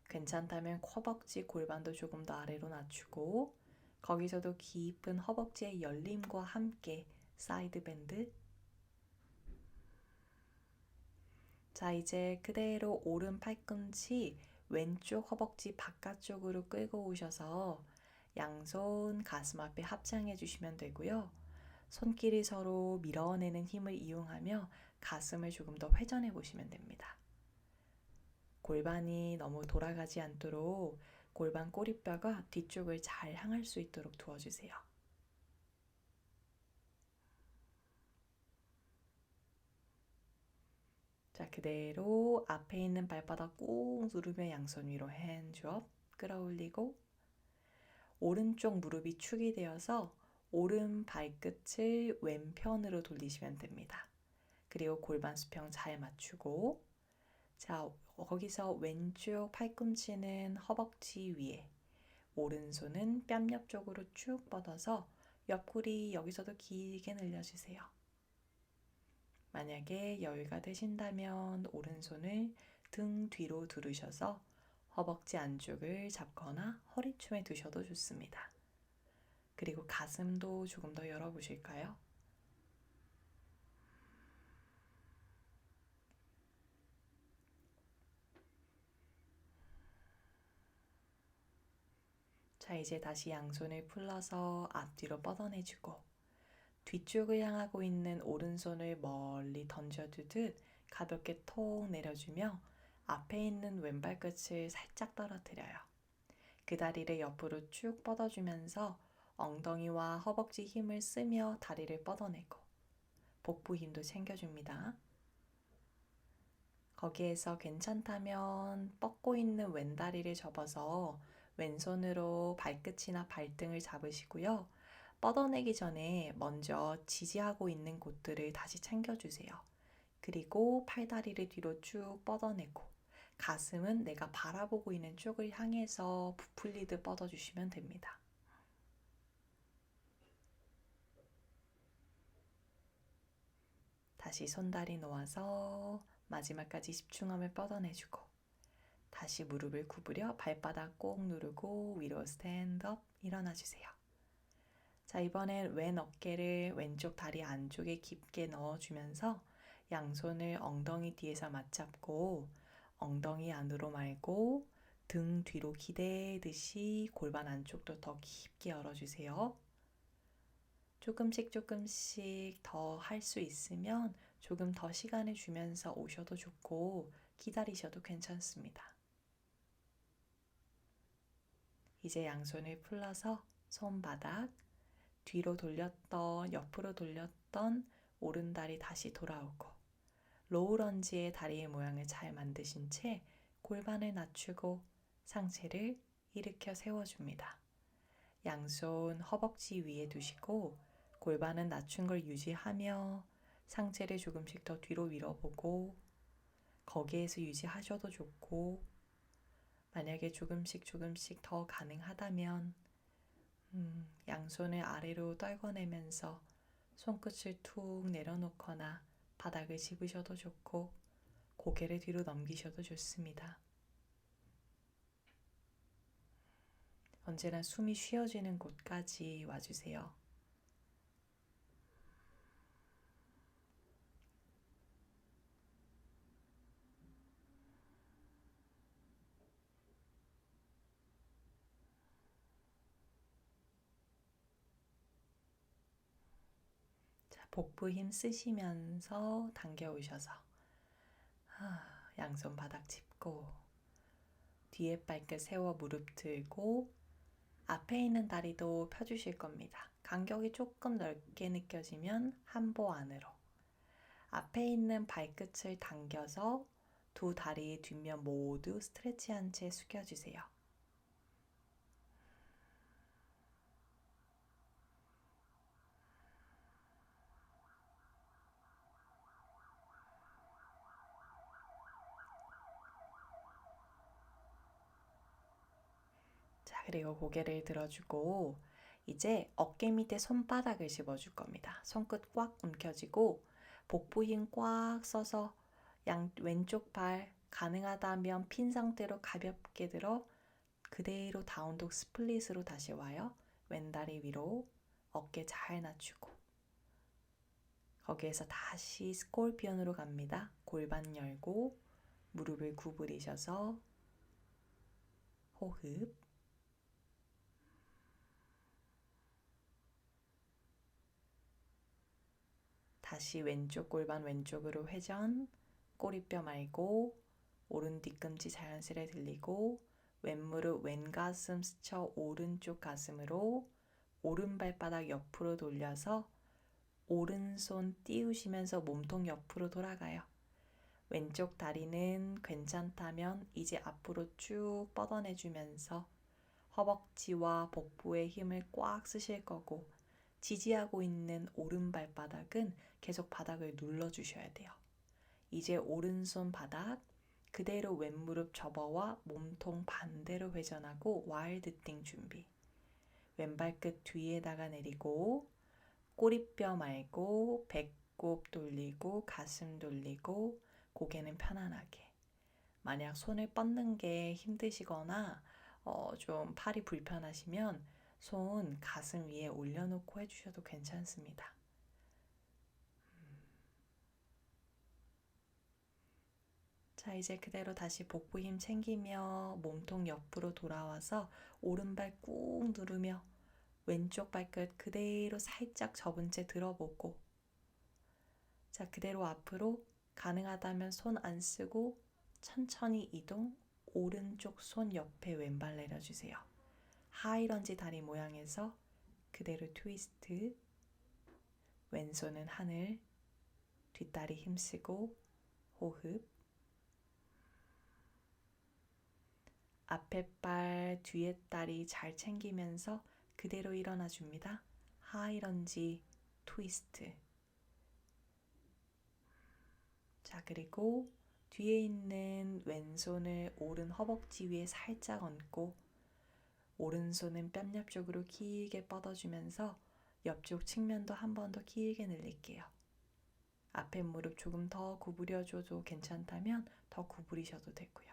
괜찮다면 허벅지 골반도 조금 더 아래로 낮추고, 거기서도 깊은 허벅지의 열림과 함께 사이드 밴드. 자, 이제 그대로 오른 팔꿈치 왼쪽 허벅지 바깥쪽으로 끌고 오셔서 양손 가슴 앞에 합장해 주시면 되고요. 손길이 서로 밀어내는 힘을 이용하며 가슴을 조금 더 회전해 보시면 됩니다. 골반이 너무 돌아가지 않도록 골반 꼬리뼈가 뒤쪽을 잘 향할 수 있도록 도와주세요. 자, 그대로 앞에 있는 발바닥 꾹 누르며 양손 위로 핸즈업 끌어올리고, 오른쪽 무릎이 축이 되어서 오른 발끝을 왼편으로 돌리시면 됩니다. 그리고 골반 수평 잘 맞추고, 자, 거기서 왼쪽 팔꿈치는 허벅지 위에, 오른손은 뺨 옆쪽으로 쭉 뻗어서 옆구리 여기서도 길게 늘려주세요. 만약에 여유가 되신다면 오른손을 등 뒤로 두르셔서 허벅지 안쪽을 잡거나 허리춤에 두셔도 좋습니다. 그리고 가슴도 조금 더 열어보실까요? 자, 이제 다시 양손을 풀러서 앞뒤로 뻗어내주고, 뒤쪽을 향하고 있는 오른손을 멀리 던져두듯 가볍게 톡 내려주며 앞에 있는 왼발끝을 살짝 떨어뜨려요. 그 다리를 옆으로 쭉 뻗어주면서 엉덩이와 허벅지 힘을 쓰며 다리를 뻗어내고 복부 힘도 챙겨줍니다. 거기에서 괜찮다면 뻗고 있는 왼다리를 접어서 왼손으로 발끝이나 발등을 잡으시고요. 뻗어내기 전에 먼저 지지하고 있는 곳들을 다시 챙겨주세요. 그리고 팔다리를 뒤로 쭉 뻗어내고 가슴은 내가 바라보고 있는 쪽을 향해서 부풀리듯 뻗어주시면 됩니다. 다시 손다리 놓아서 마지막까지 집중함을 뻗어내주고 다시 무릎을 구부려 발바닥 꼭 누르고 위로 스탠드업 일어나주세요. 자, 이번엔 왼 어깨를 왼쪽 다리 안쪽에 깊게 넣어주면서 양손을 엉덩이 뒤에서 맞잡고 엉덩이 안으로 말고 등 뒤로 기대듯이 골반 안쪽도 더 깊게 열어주세요. 조금씩 더 할 수 있으면 조금 더 시간을 주면서 오셔도 좋고 기다리셔도 괜찮습니다. 이제 양손을 풀러서 손바닥, 뒤로 돌렸던, 옆으로 돌렸던 오른다리 다시 돌아오고 로우런지의 다리의 모양을 잘 만드신 채 골반을 낮추고 상체를 일으켜 세워줍니다. 양손 허벅지 위에 두시고 골반은 낮춘 걸 유지하며 상체를 조금씩 더 뒤로 밀어보고 거기에서 유지하셔도 좋고 만약에 조금씩 더 가능하다면 양손을 아래로 떨궈내면서 손끝을 툭 내려놓거나 바닥을 짚으셔도 좋고 고개를 뒤로 넘기셔도 좋습니다. 언제나 숨이 쉬어지는 곳까지 와주세요. 자, 복부 힘 쓰시면서 당겨오셔서 양손 바닥 짚고 뒤에 발끝 세워 무릎 들고 앞에 있는 다리도 펴주실 겁니다. 간격이 조금 넓게 느껴지면 한보 안으로 앞에 있는 발끝을 당겨서 두 다리의 뒷면 모두 스트레치한 채 숙여주세요. 자, 그리고 고개를 들어주고 이제 어깨 밑에 손바닥을 집어줄 겁니다. 손끝 꽉 움켜쥐고 복부 힘 꽉 써서 왼쪽 발 가능하다면 핀 상태로 가볍게 들어 그대로 다운독 스플릿으로 다시 와요. 왼다리 위로 어깨 잘 낮추고 거기에서 다시 스콜피언으로 갑니다. 골반 열고 무릎을 구부리셔서 호흡 다시 왼쪽 골반 왼쪽으로 회전 꼬리뼈 말고 오른 뒤꿈치 자연스레 들리고 왼무릎 왼가슴 스쳐 오른쪽 가슴으로 오른 발바닥 옆으로 돌려서 오른손 띄우시면서 몸통 옆으로 돌아가요. 왼쪽 다리는 괜찮다면 이제 앞으로 쭉 뻗어내주면서 허벅지와 복부에 힘을 꽉 쓰실 거고 지지하고 있는 오른 발바닥은 계속 바닥을 눌러주셔야 돼요. 이제 오른손 바닥 그대로 왼무릎 접어와 몸통 반대로 회전하고 와일드띵 준비. 왼발끝 뒤에다가 내리고 꼬리뼈 말고 배꼽 돌리고 가슴 돌리고 고개는 편안하게. 만약 손을 뻗는 게 힘드시거나 좀 팔이 불편하시면 손 가슴 위에 올려놓고 해주셔도 괜찮습니다. 자, 이제 그대로 다시 복부 힘 챙기며 몸통 옆으로 돌아와서 오른발 꾹 누르며 왼쪽 발끝 그대로 살짝 접은 채 들어보고 자, 그대로 앞으로 가능하다면 손 안 쓰고 천천히 이동 오른쪽 손 옆에 왼발 내려주세요. 하이런지 다리 모양에서 그대로 트위스트 왼손은 하늘 뒷다리 힘쓰고 호흡 앞에 발, 뒤에 다리 잘 챙기면서 그대로 일어나 줍니다. 하이런지, 트위스트. 자, 그리고 뒤에 있는 왼손을 오른 허벅지 위에 살짝 얹고 오른손은 뺨 옆쪽으로 길게 뻗어주면서 옆쪽 측면도 한 번 더 길게 늘릴게요. 앞에 무릎 조금 더 구부려줘도 괜찮다면 더 구부리셔도 되고요.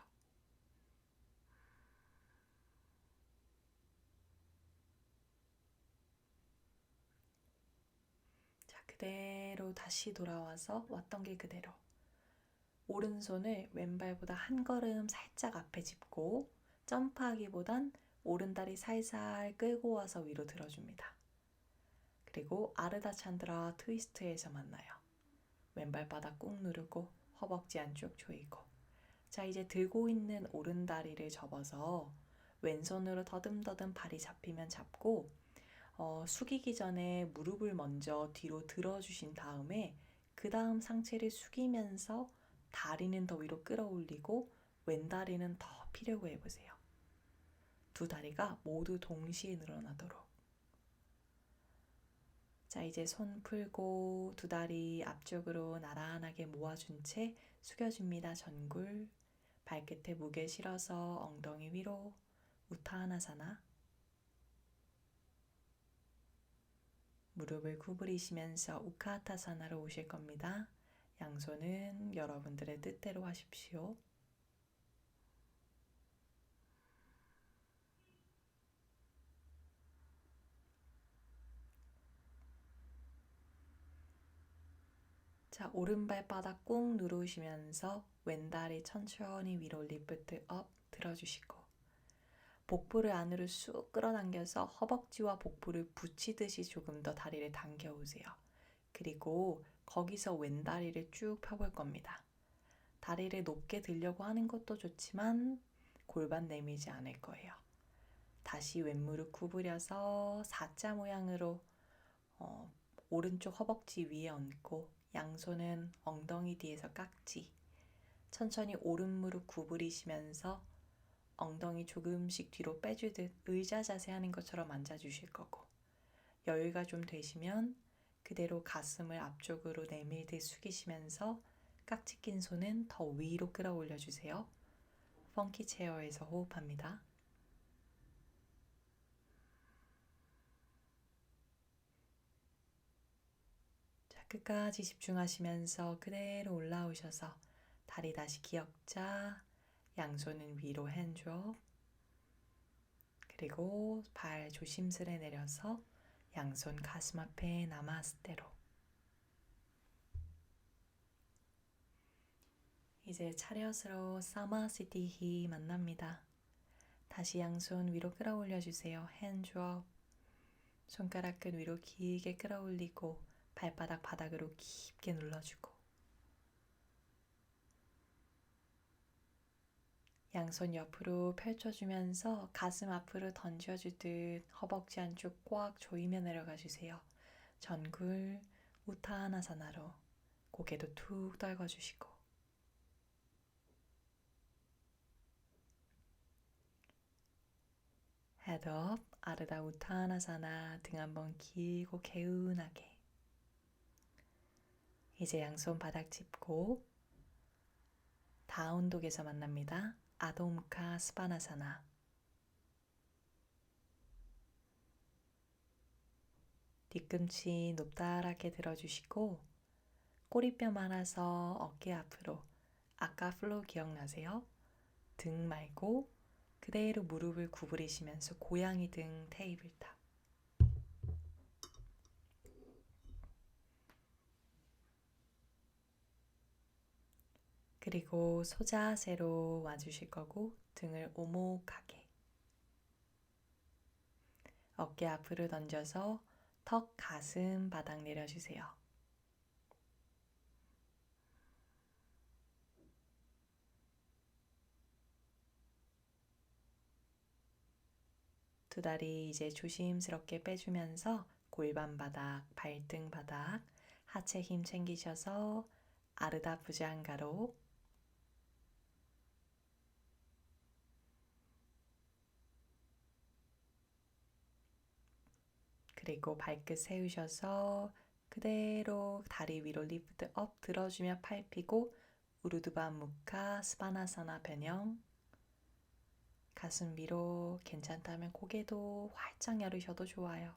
자, 그대로 다시 돌아와서 왔던 길 그대로. 오른손을 왼발보다 한 걸음 살짝 앞에 짚고 점프하기보단 오른다리 살살 끌고 와서 위로 들어줍니다. 그리고 아르다 찬드라 트위스트에서 만나요. 왼발 바닥 꾹 누르고 허벅지 안쪽 조이고. 자, 이제 들고 있는 오른다리를 접어서 왼손으로 더듬더듬 발이 잡히면 잡고 숙이기 전에 무릎을 먼저 뒤로 들어주신 다음에 그 다음 상체를 숙이면서 다리는 더 위로 끌어올리고 왼다리는 더 피려고 해보세요. 두 다리가 모두 동시에 늘어나도록. 자, 이제 손 풀고 두 다리 앞쪽으로 나란하게 모아준 채 숙여줍니다. 전굴. 발끝에 무게 실어서 엉덩이 위로. 우타나사나. 무릎을 구부리시면서 우카타사나로 오실 겁니다. 양손은 여러분들의 뜻대로 하십시오. 자, 오른발 바닥 꾹 누르시면서 왼다리 천천히 위로 리프트 업 들어주시고 복부를 안으로 쑥 끌어당겨서 허벅지와 복부를 붙이듯이 조금 더 다리를 당겨오세요. 그리고 거기서 왼다리를 쭉 펴볼 겁니다. 다리를 높게 들려고 하는 것도 좋지만 골반 내밀지 않을 거예요. 다시 왼무릎 구부려서 사자 모양으로 오른쪽 허벅지 위에 얹고 양손은 엉덩이 뒤에서 깍지. 천천히 오른무릎 구부리시면서 엉덩이 조금씩 뒤로 빼주듯 의자 자세 하는 것처럼 앉아주실 거고 여유가 좀 되시면 그대로 가슴을 앞쪽으로 내밀듯 숙이시면서 깍지 낀 손은 더 위로 끌어올려 주세요. 펑키 체어에서 호흡합니다. 자, 끝까지 집중하시면서 그대로 올라오셔서 다리 다시 기역자, 양손은 위로 핸드업, 그리고 발 조심스레 내려서 양손 가슴 앞에 나마스테로. 이제 차렷으로 사마시티히 만납니다. 다시 양손 위로 끌어올려 주세요. 핸드업. 손가락 끝 위로 길게 끌어올리고 발바닥 바닥으로 깊게 눌러주고 양손 옆으로 펼쳐주면서 가슴 앞으로 던져주듯 허벅지 안쪽 꽉 조이며 내려가 주세요. 전굴 우타나사나로 고개도 툭 떨궈주시고 헤드업 아르다 우타나사나 등 한번 길고 개운하게. 이제 양손 바닥 짚고 다운독에서 만납니다. 아도무카 스파나사나. 뒤꿈치 높다랗게 들어주시고 꼬리뼈 말아서 어깨 앞으로. 아까 플로우 기억나세요? 등 말고 그대로 무릎을 구부리시면서 고양이 등 테이블탑. 그리고 소자세로 와주실 거고 등을 오목하게. 어깨 앞으로 던져서 턱, 가슴, 바닥 내려주세요. 두 다리 이제 조심스럽게 빼주면서 골반 바닥, 발등 바닥, 하체 힘 챙기셔서 아르다 부장가로 그리고 발끝 세우셔서 그대로 다리 위로 리프트 업 들어주며 팔 펴고 우르두바 무카 스바나사나 변형. 가슴 위로, 괜찮다면 고개도 활짝 열으셔도 좋아요.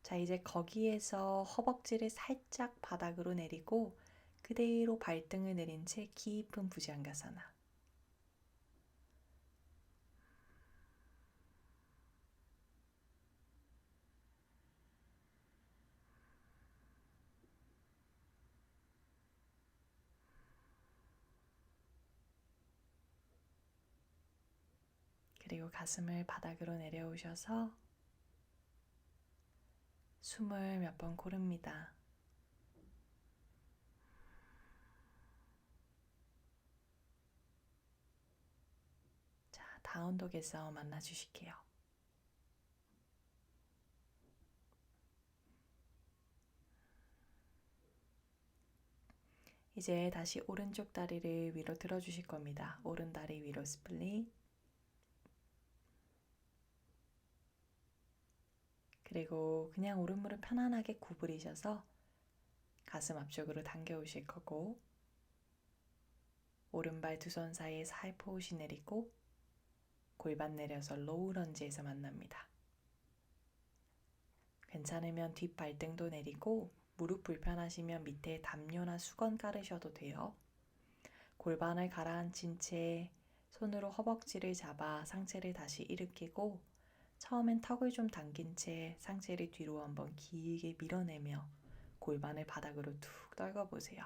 자, 이제 거기에서 허벅지를 살짝 바닥으로 내리고 그대로 발등을 내린 채 깊은 부지안가사나. 그리고 가슴을 바닥으로 내려오셔서 숨을 몇 번 고릅니다. 자, 다운독에서 만나주실게요. 이제 다시 오른쪽 다리를 위로 들어주실 겁니다. 오른 다리 위로 스플릿. 그리고 그냥 오른 무릎 편안하게 구부리셔서 가슴 앞쪽으로 당겨 오실 거고, 오른발 두 손 사이에 살포시 내리고 골반 내려서 로우 런지에서 만납니다. 괜찮으면 뒷발등도 내리고 무릎 불편하시면 밑에 담요나 수건 깔으셔도 돼요. 골반을 가라앉힌 채 손으로 허벅지를 잡아 상체를 다시 일으키고 처음엔 턱을 좀 당긴 채 상체를 뒤로 한번 길게 밀어내며 골반을 바닥으로 툭 떨궈보세요.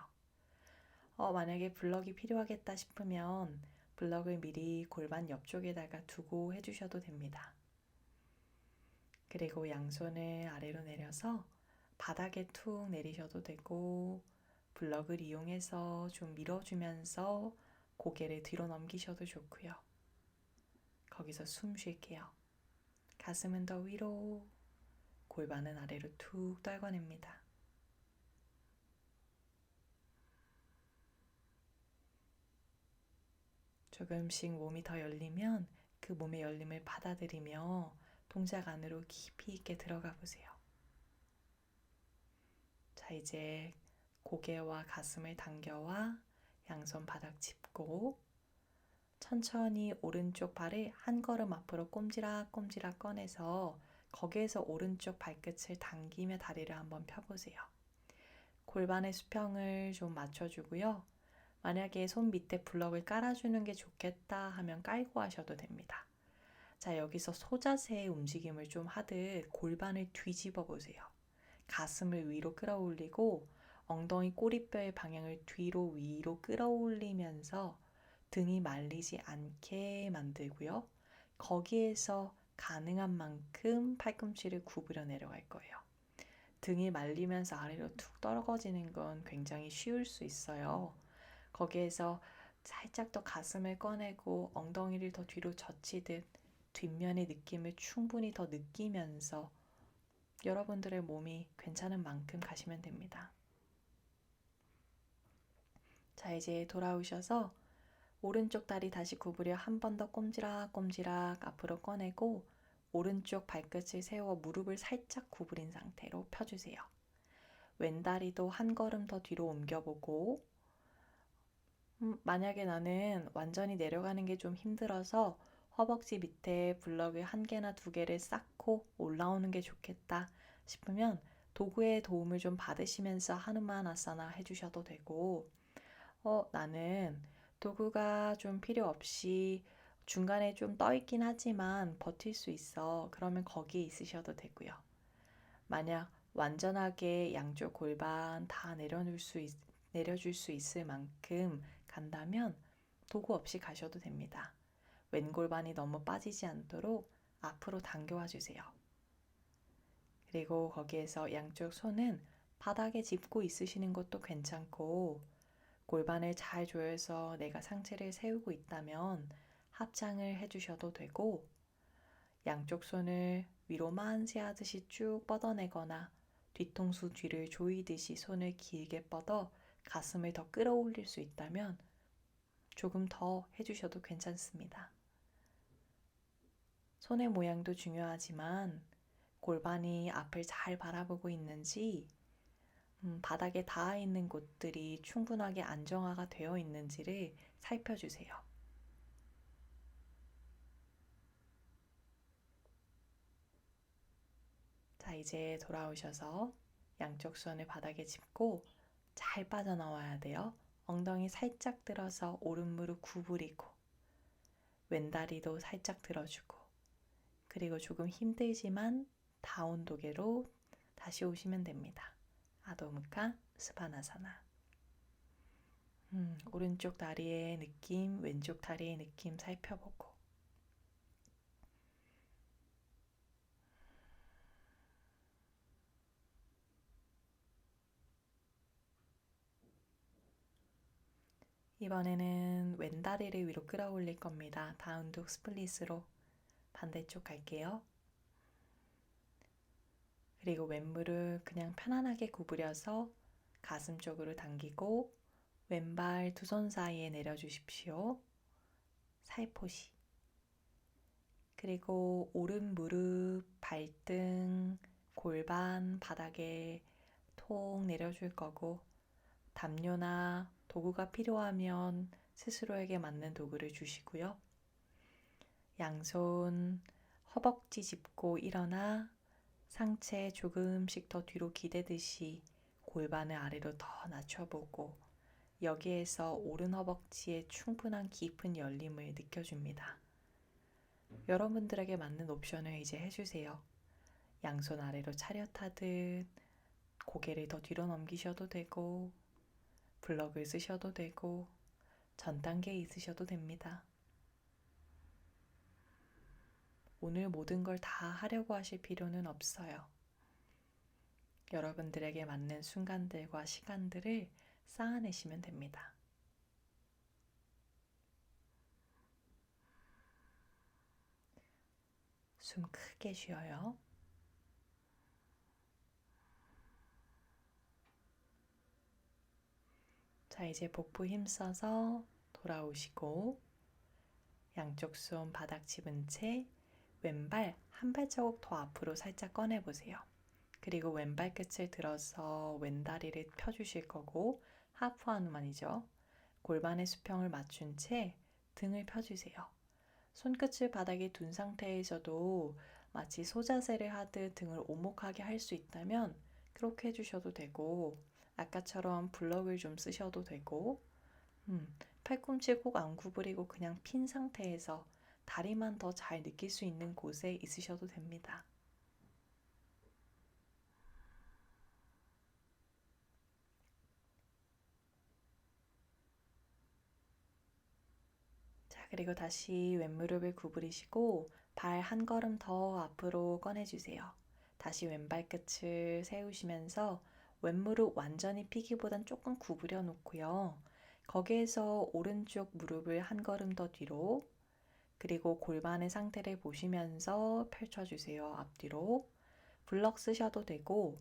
만약에 블럭이 필요하겠다 싶으면 블럭을 미리 골반 옆쪽에다가 두고 해주셔도 됩니다. 그리고 양손을 아래로 내려서 바닥에 툭 내리셔도 되고 블럭을 이용해서 좀 밀어주면서 고개를 뒤로 넘기셔도 좋고요. 거기서 숨 쉴게요. 가슴은 더 위로, 골반은 아래로 툭 떨궈냅니다. 조금씩 몸이 더 열리면 그 몸의 열림을 받아들이며 동작 안으로 깊이 있게 들어가 보세요. 자, 이제 고개와 가슴을 당겨와 양손 바닥 짚고 천천히 오른쪽 발을 한 걸음 앞으로 꼼지락꼼지락 꺼내서 거기에서 오른쪽 발끝을 당기며 다리를 한번 펴보세요. 골반의 수평을 좀 맞춰주고요. 만약에 손 밑에 블럭을 깔아주는 게 좋겠다 하면 깔고 하셔도 됩니다. 자, 여기서 소자세의 움직임을 좀 하듯 골반을 뒤집어 보세요. 가슴을 위로 끌어올리고 엉덩이 꼬리뼈의 방향을 뒤로 위로 끌어올리면서 등이 말리지 않게 만들고요. 거기에서 가능한 만큼 팔꿈치를 구부려 내려갈 거예요. 등이 말리면서 아래로 툭 떨어지는 건 굉장히 쉬울 수 있어요. 거기에서 살짝 더 가슴을 꺼내고 엉덩이를 더 뒤로 젖히듯 뒷면의 느낌을 충분히 더 느끼면서 여러분들의 몸이 괜찮은 만큼 가시면 됩니다. 자, 이제 돌아오셔서 오른쪽 다리 다시 구부려 한 번 더 꼼지락꼼지락 앞으로 꺼내고 오른쪽 발끝을 세워 무릎을 살짝 구부린 상태로 펴주세요. 왼다리도 한 걸음 더 뒤로 옮겨보고 만약에 나는 완전히 내려가는 게 좀 힘들어서 허벅지 밑에 블럭을 한 개나 두 개를 쌓고 올라오는 게 좋겠다 싶으면 도구의 도움을 좀 받으시면서 하누마나사나 해주셔도 되고 나는 도구가 좀 필요 없이 중간에 좀 떠있긴 하지만 버틸 수 있어. 그러면 거기에 있으셔도 되고요. 만약 완전하게 양쪽 골반 다 내려줄 수 있을 만큼 간다면 도구 없이 가셔도 됩니다. 왼골반이 너무 빠지지 않도록 앞으로 당겨와 주세요. 그리고 거기에서 양쪽 손은 바닥에 짚고 있으시는 것도 괜찮고 골반을 잘 조여서 내가 상체를 세우고 있다면 합장을 해주셔도 되고 양쪽 손을 위로 만세 하듯이 쭉 뻗어내거나 뒤통수 뒤를 조이듯이 손을 길게 뻗어 가슴을 더 끌어올릴 수 있다면 조금 더 해주셔도 괜찮습니다. 손의 모양도 중요하지만 골반이 앞을 잘 바라보고 있는지, 바닥에 닿아 있는 곳들이 충분하게 안정화가 되어 있는지를 살펴주세요. 자, 이제 돌아오셔서 양쪽 손을 바닥에 짚고 잘 빠져나와야 돼요. 엉덩이 살짝 들어서 오른 무릎 구부리고 왼다리도 살짝 들어주고 그리고 조금 힘들지만 다운도계로 다시 오시면 됩니다. 아도무카 스바나사나. 오른쪽 다리의 느낌, 왼쪽 다리의 느낌 살펴보고 이번에는 왼다리를 위로 끌어올릴 겁니다. 다운독 스플릿으로 반대쪽 갈게요. 그리고 왼무릎 그냥 편안하게 구부려서 가슴 쪽으로 당기고 왼발 두 손 사이에 내려주십시오. 살포시. 그리고 오른 무릎, 발등, 골반 바닥에 통 내려줄 거고 담요나 도구가 필요하면 스스로에게 맞는 도구를 주시고요. 양손 허벅지 짚고 일어나 상체 조금씩 더 뒤로 기대듯이 골반을 아래로 더 낮춰보고 여기에서 오른 허벅지에 충분한 깊은 열림을 느껴줍니다. 여러분들에게 맞는 옵션을 이제 해주세요. 양손 아래로 차렷하듯 고개를 더 뒤로 넘기셔도 되고 블럭을 쓰셔도 되고 전 단계에 있으셔도 됩니다. 오늘 모든 걸 다 하려고 하실 필요는 없어요. 여러분들에게 맞는 순간들과 시간들을 쌓아내시면 됩니다. 숨 크게 쉬어요. 자, 이제 복부 힘써서 돌아오시고 양쪽 손 바닥 집은 채 왼발 한 발자국 더 앞으로 살짝 꺼내보세요. 그리고 왼발 끝을 들어서 왼다리를 펴주실 거고 하프 하누만이죠. 골반의 수평을 맞춘 채 등을 펴주세요. 손끝을 바닥에 둔 상태에서도 마치 소자세를 하듯 등을 오목하게 할 수 있다면 그렇게 해주셔도 되고 아까처럼 블럭을 좀 쓰셔도 되고 팔꿈치 꼭 안 구부리고 그냥 핀 상태에서 다리만 더 잘 느낄 수 있는 곳에 있으셔도 됩니다. 자, 그리고 다시 왼무릎을 구부리시고 발 한 걸음 더 앞으로 꺼내주세요. 다시 왼발 끝을 세우시면서 왼무릎 완전히 피기보단 조금 구부려 놓고요. 거기에서 오른쪽 무릎을 한 걸음 더 뒤로 그리고 골반의 상태를 보시면서 펼쳐주세요. 앞뒤로. 블럭 쓰셔도 되고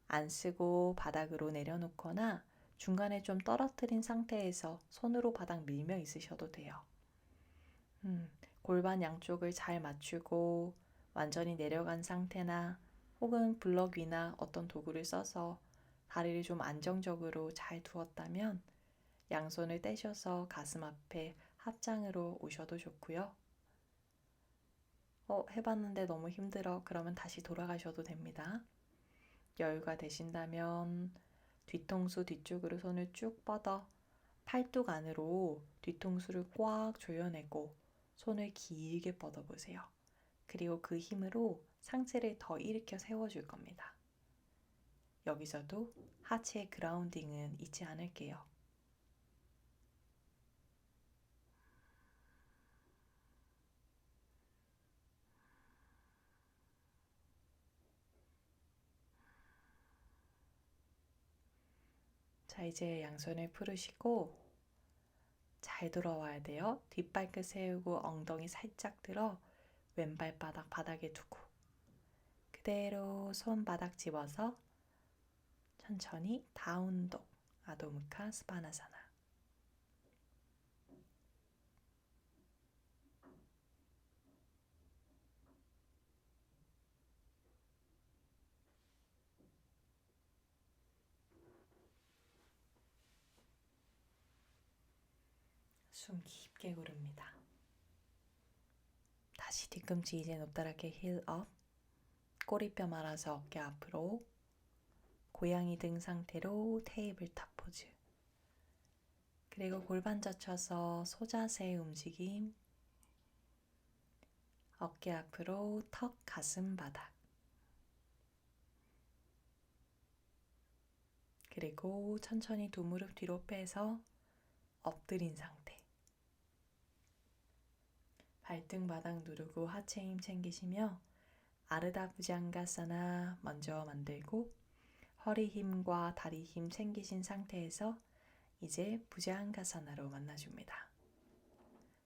안 쓰고 바닥으로 내려놓거나 중간에 좀 떨어뜨린 상태에서 손으로 바닥 밀며 있으셔도 돼요. 골반 양쪽을 잘 맞추고 완전히 내려간 상태나 혹은 블럭 위나 어떤 도구를 써서 다리를 좀 안정적으로 잘 두었다면 양손을 떼셔서 가슴 앞에 합장으로 오셔도 좋고요. 해봤는데 너무 힘들어. 그러면 다시 돌아가셔도 됩니다. 여유가 되신다면 뒤통수 뒤쪽으로 손을 쭉 뻗어 팔뚝 안으로 뒤통수를 꽉 조여내고 손을 길게 뻗어보세요. 그리고 그 힘으로 상체를 더 일으켜 세워줄 겁니다. 여기서도 하체의 그라운딩은 잊지 않을게요. 자, 이제 양손을 풀으시고 잘 들어와야 돼요. 뒷발끝 세우고 엉덩이 살짝 들어 왼발바닥 바닥에 두고 그대로 손바닥 집어서 천천히 다운독 아도무카 스바나사나. 숨 깊게 고릅니다. 다시 뒤꿈치 이제 높다랗게 힐업. 꼬리뼈 말아서 어깨 앞으로. 고양이 등 상태로 테이블탑 포즈. 그리고 골반 젖혀서 소자세 움직임. 어깨 앞으로 턱 가슴 바닥. 그리고 천천히 두 무릎 뒤로 빼서 엎드린 상태. 발등 바닥 누르고 하체 힘 챙기시며 아르다 부장가사나 먼저 만들고 허리 힘과 다리 힘 챙기신 상태에서 이제 부장가사나로 만나줍니다.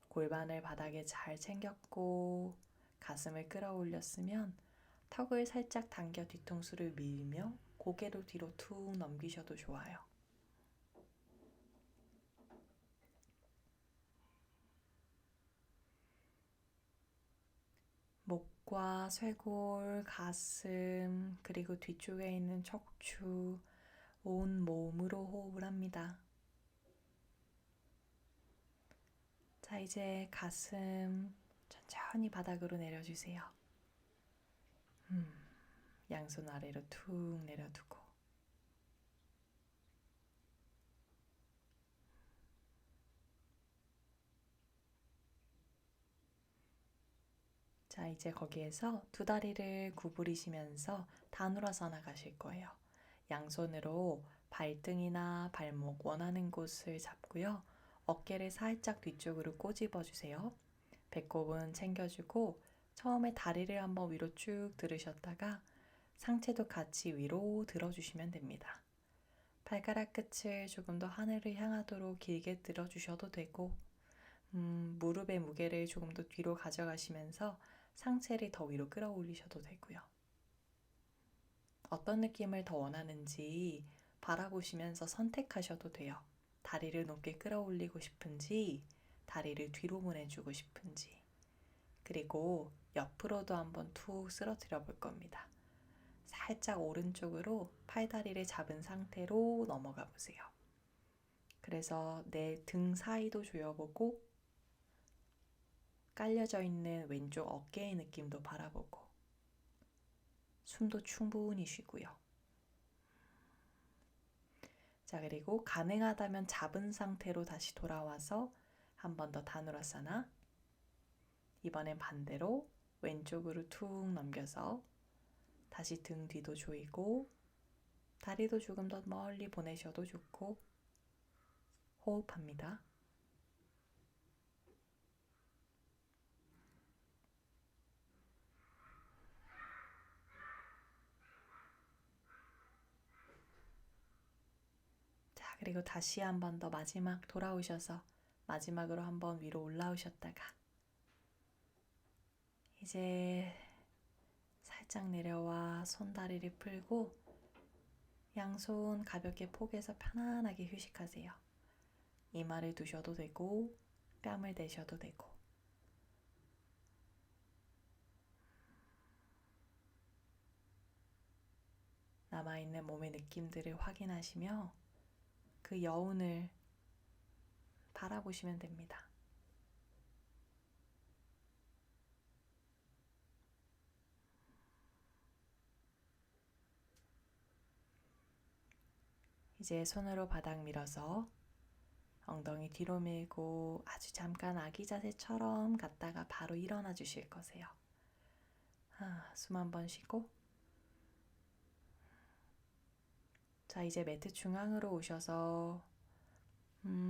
골반을 바닥에 잘 챙겼고 가슴을 끌어올렸으면 턱을 살짝 당겨 뒤통수를 밀며 고개도 뒤로 툭 넘기셔도 좋아요. 목과 쇄골, 가슴, 그리고 뒤쪽에 있는 척추, 온 몸으로 호흡을 합니다. 자, 이제 가슴 천천히 바닥으로 내려주세요. 양손 아래로 툭 내려두고 자, 이제 거기에서 두 다리를 구부리시면서 다누라사나 가실 거예요. 양손으로 발등이나 발목 원하는 곳을 잡고요. 어깨를 살짝 뒤쪽으로 꼬집어 주세요. 배꼽은 챙겨주고 처음에 다리를 한번 위로 쭉 들으셨다가 상체도 같이 위로 들어주시면 됩니다. 발가락 끝을 조금 더 하늘을 향하도록 길게 들어주셔도 되고 무릎의 무게를 조금 더 뒤로 가져가시면서 상체를 더 위로 끌어올리셔도 되고요. 어떤 느낌을 더 원하는지 바라보시면서 선택하셔도 돼요. 다리를 높게 끌어올리고 싶은지, 다리를 뒤로 보내주고 싶은지, 그리고 옆으로도 한번 툭 쓰러뜨려 볼 겁니다. 살짝 오른쪽으로 팔다리를 잡은 상태로 넘어가 보세요. 그래서 내 등 사이도 조여보고 깔려져 있는 왼쪽 어깨의 느낌도 바라보고 숨도 충분히 쉬고요. 자, 그리고 가능하다면 잡은 상태로 다시 돌아와서 한 번 더 다누라사나. 이번엔 반대로 왼쪽으로 툭 넘겨서 다시 등 뒤도 조이고 다리도 조금 더 멀리 보내셔도 좋고 호흡합니다. 자, 그리고 다시 한 번 더 마지막 돌아오셔서 마지막으로 한번 위로 올라오셨다가 이제 살짝 내려와 손다리를 풀고 양손 가볍게 포개서 편안하게 휴식하세요. 이마를 두셔도 되고 뺨을 대셔도 되고 남아있는 몸의 느낌들을 확인하시며 그 여운을 바라보시면 됩니다. 이제 손으로 바닥 밀어서 엉덩이 뒤로 밀고 아주 잠깐 아기 자세처럼 갔다가 바로 일어나 주실 거세요. 숨 한 번 쉬고 자, 이제 매트 중앙으로 오셔서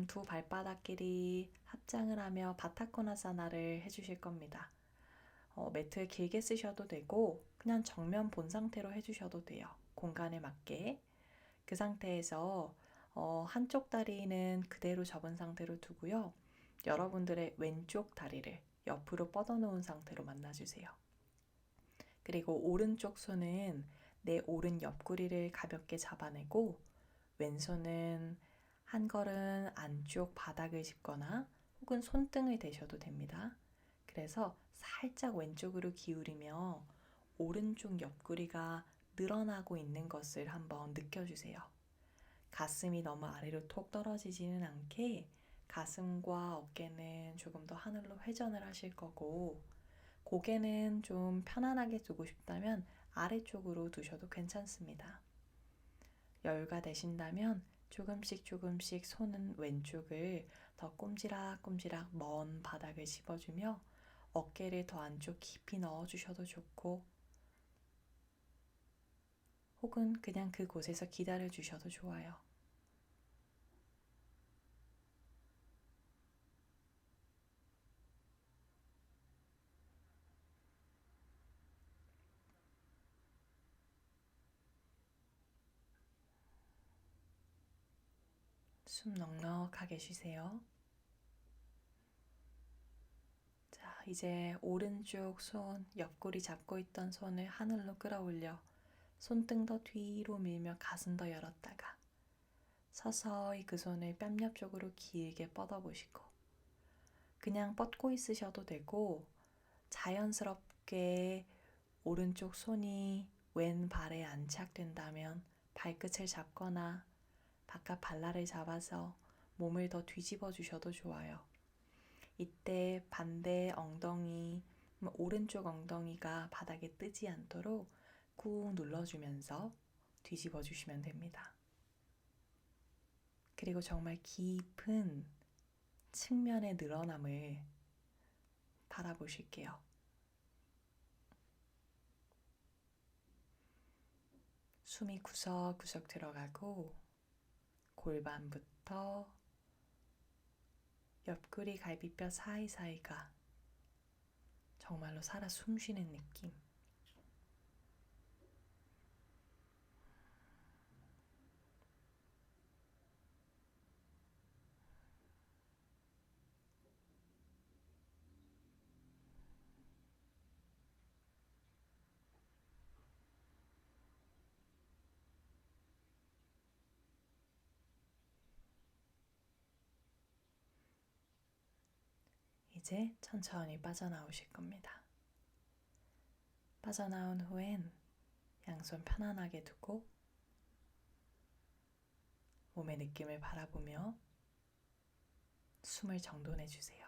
두 발바닥끼리 합장을 하며 바타코나사나를 해주실 겁니다. 매트 길게 쓰셔도 되고 그냥 정면 본 상태로 해주셔도 돼요. 공간에 맞게. 그 상태에서 한쪽 다리는 그대로 접은 상태로 두고요. 여러분들의 왼쪽 다리를 옆으로 뻗어놓은 상태로 만나주세요. 그리고 오른쪽 손은 내 오른 옆구리를 가볍게 잡아내고 왼손은 한 걸음 안쪽 바닥을 짚거나 혹은 손등을 대셔도 됩니다. 그래서 살짝 왼쪽으로 기울이며 오른쪽 옆구리가 늘어나고 있는 것을 한번 느껴주세요. 가슴이 너무 아래로 톡 떨어지지는 않게 가슴과 어깨는 조금 더 하늘로 회전을 하실 거고, 고개는 좀 편안하게 두고 싶다면 아래쪽으로 두셔도 괜찮습니다. 여유가 되신다면 조금씩 조금씩 손은 왼쪽을 더 꼼지락꼼지락 먼 바닥을 짚어주며 어깨를 더 안쪽 깊이 넣어주셔도 좋고, 혹은 그냥 그곳에서 기다려주셔도 좋아요. 숨 넉넉하게 쉬세요. 자, 이제 오른쪽 손, 옆구리 잡고 있던 손을 하늘로 끌어올려 손등 더 뒤로 밀며 가슴 더 열었다가 서서히 그 손을 뺨 옆쪽으로 길게 뻗어보시고, 그냥 뻗고 있으셔도 되고 자연스럽게 오른쪽 손이 왼 발에 안착된다면 발끝을 잡거나 바깥 발라를 잡아서 몸을 더 뒤집어 주셔도 좋아요. 이때 반대 엉덩이, 오른쪽 엉덩이가 바닥에 뜨지 않도록 꾹 눌러주면서 뒤집어 주시면 됩니다. 그리고 정말 깊은 측면의 늘어남을 바라보실게요. 숨이 구석구석 들어가고 골반부터 옆구리 갈비뼈 사이사이가 정말로 살아 숨쉬는 느낌. 이제 천천히 빠져나오실 겁니다. 빠져나온 후엔 양손 편안하게 두고 몸의 느낌을 바라보며 숨을 정돈해 주세요.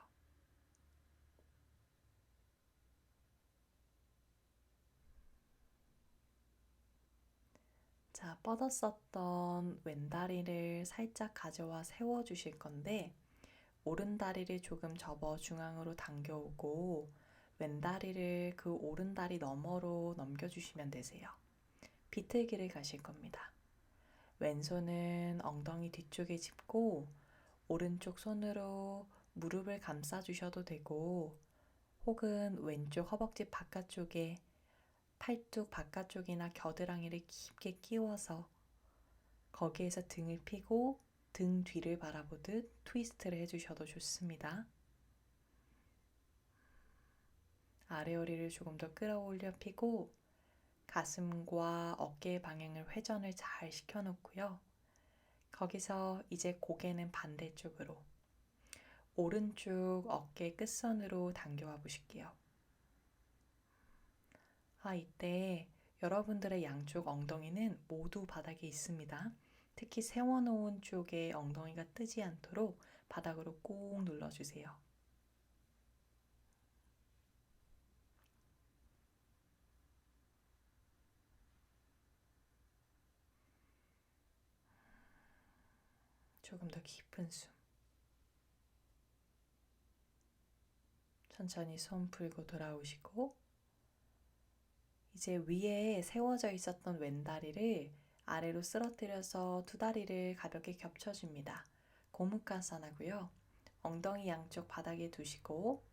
자, 뻗었었던 왼다리를 살짝 가져와 세워 주실 건데, 오른다리를 조금 접어 중앙으로 당겨오고 왼다리를 그 오른다리 너머로 넘겨주시면 되세요. 비틀기를 가실 겁니다. 왼손은 엉덩이 뒤쪽에 짚고 오른쪽 손으로 무릎을 감싸 주셔도 되고, 혹은 왼쪽 허벅지 바깥쪽에 팔뚝 바깥쪽이나 겨드랑이를 깊게 끼워서 거기에서 등을 펴고 등 뒤를 바라보듯 트위스트를 해주셔도 좋습니다. 아래허리를 조금 더 끌어올려 펴고 가슴과 어깨의 방향을 회전을 잘 시켜놓고요. 거기서 이제 고개는 반대쪽으로 오른쪽 어깨 끝선으로 당겨와 보실게요. 이때 여러분들의 양쪽 엉덩이는 모두 바닥에 있습니다. 특히 세워놓은 쪽에 엉덩이가 뜨지 않도록 바닥으로 꾹 눌러주세요. 조금 더 깊은 숨. 천천히 손 풀고 돌아오시고, 이제 위에 세워져 있었던 왼다리를 아래로 쓰러뜨려서 두 다리를 가볍게 겹쳐줍니다. 고무카사나고요. 엉덩이 양쪽 바닥에 두시고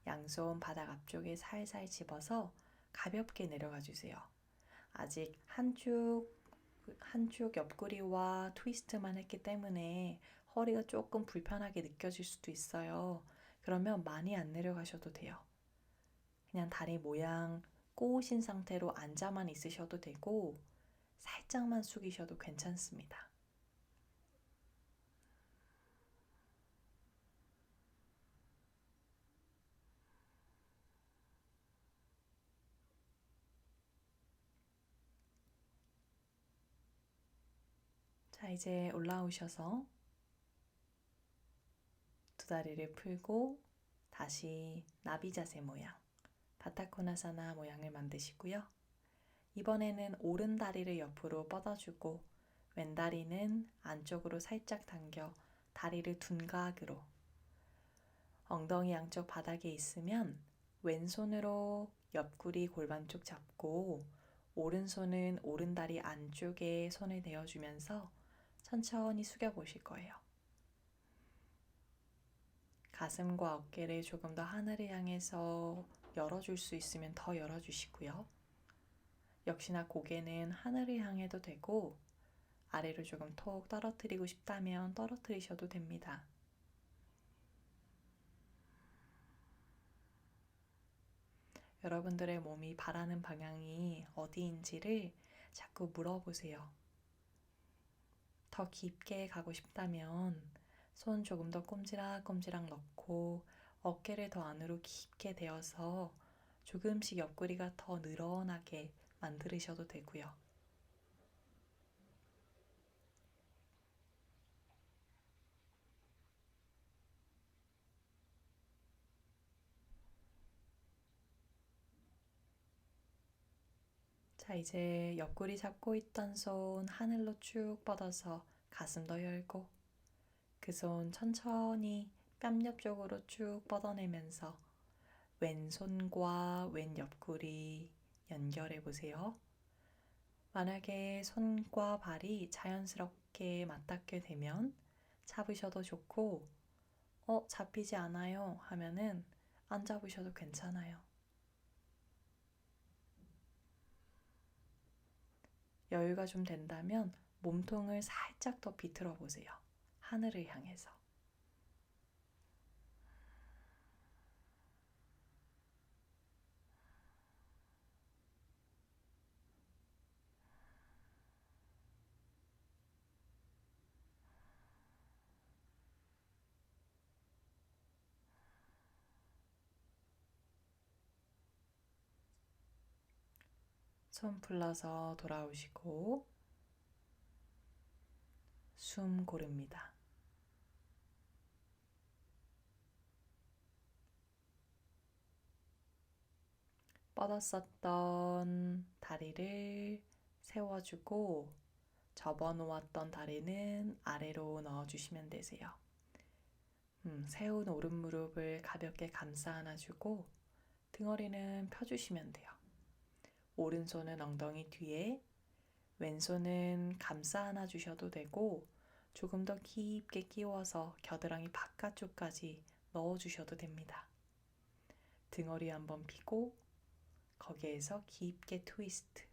양손 바닥 앞쪽에 살살 집어서 가볍게 내려가 주세요. 아직 한쪽 옆구리와 트위스트만 했기 때문에 허리가 조금 불편하게 느껴질 수도 있어요. 그러면 많이 안 내려가셔도 돼요. 그냥 다리 모양 꼬우신 상태로 앉아만 있으셔도 되고 살짝만 숙이셔도 괜찮습니다. 자, 이제 올라오셔서 두 다리를 풀고 다시 나비 자세 모양, 바타코나사나 모양을 만드시고요. 이번에는 오른 다리를 옆으로 뻗어주고 왼 다리는 안쪽으로 살짝 당겨 다리를 둔각으로, 엉덩이 양쪽 바닥에 있으면 왼손으로 옆구리 골반 쪽 잡고 오른손은 오른다리 안쪽에 손을 대어주면서 천천히 숙여 보실 거예요. 가슴과 어깨를 조금 더 하늘을 향해서 열어줄 수 있으면 더 열어주시고요. 역시나 고개는 하늘을 향해도 되고 아래로 조금 톡 떨어뜨리고 싶다면 떨어뜨리셔도 됩니다. 여러분들의 몸이 바라는 방향이 어디인지를 자꾸 물어보세요. 더 깊게 가고 싶다면 손 조금 더 꼼지락꼼지락 넣고 어깨를 더 안으로 깊게 대어서 조금씩 옆구리가 더 늘어나게 만들으셔도 되고요. 자, 이제 옆구리 잡고 있던 손 하늘로 쭉 뻗어서 가슴 더 열고 그 손 천천히 뺨 옆쪽으로 쭉 뻗어내면서 왼손과 왼 옆구리 연결해 보세요. 만약에 손과 발이 자연스럽게 맞닿게 되면 잡으셔도 좋고, 잡히지 않아요 하면은 안 잡으셔도 괜찮아요. 여유가 좀 된다면 몸통을 살짝 더 비틀어 보세요. 하늘을 향해서. 손 풀러서 돌아오시고 숨 고릅니다. 뻗었었던 다리를 세워주고 접어놓았던 다리는 아래로 넣어주시면 되세요. 세운 오른 무릎을 가볍게 감싸 안아주고 등허리는 펴주시면 돼요. 오른손은 엉덩이 뒤에, 왼손은 감싸 안아주셔도 되고 조금 더 깊게 끼워서 겨드랑이 바깥쪽까지 넣어주셔도 됩니다. 등허리 한번 펴고 거기에서 깊게 트위스트.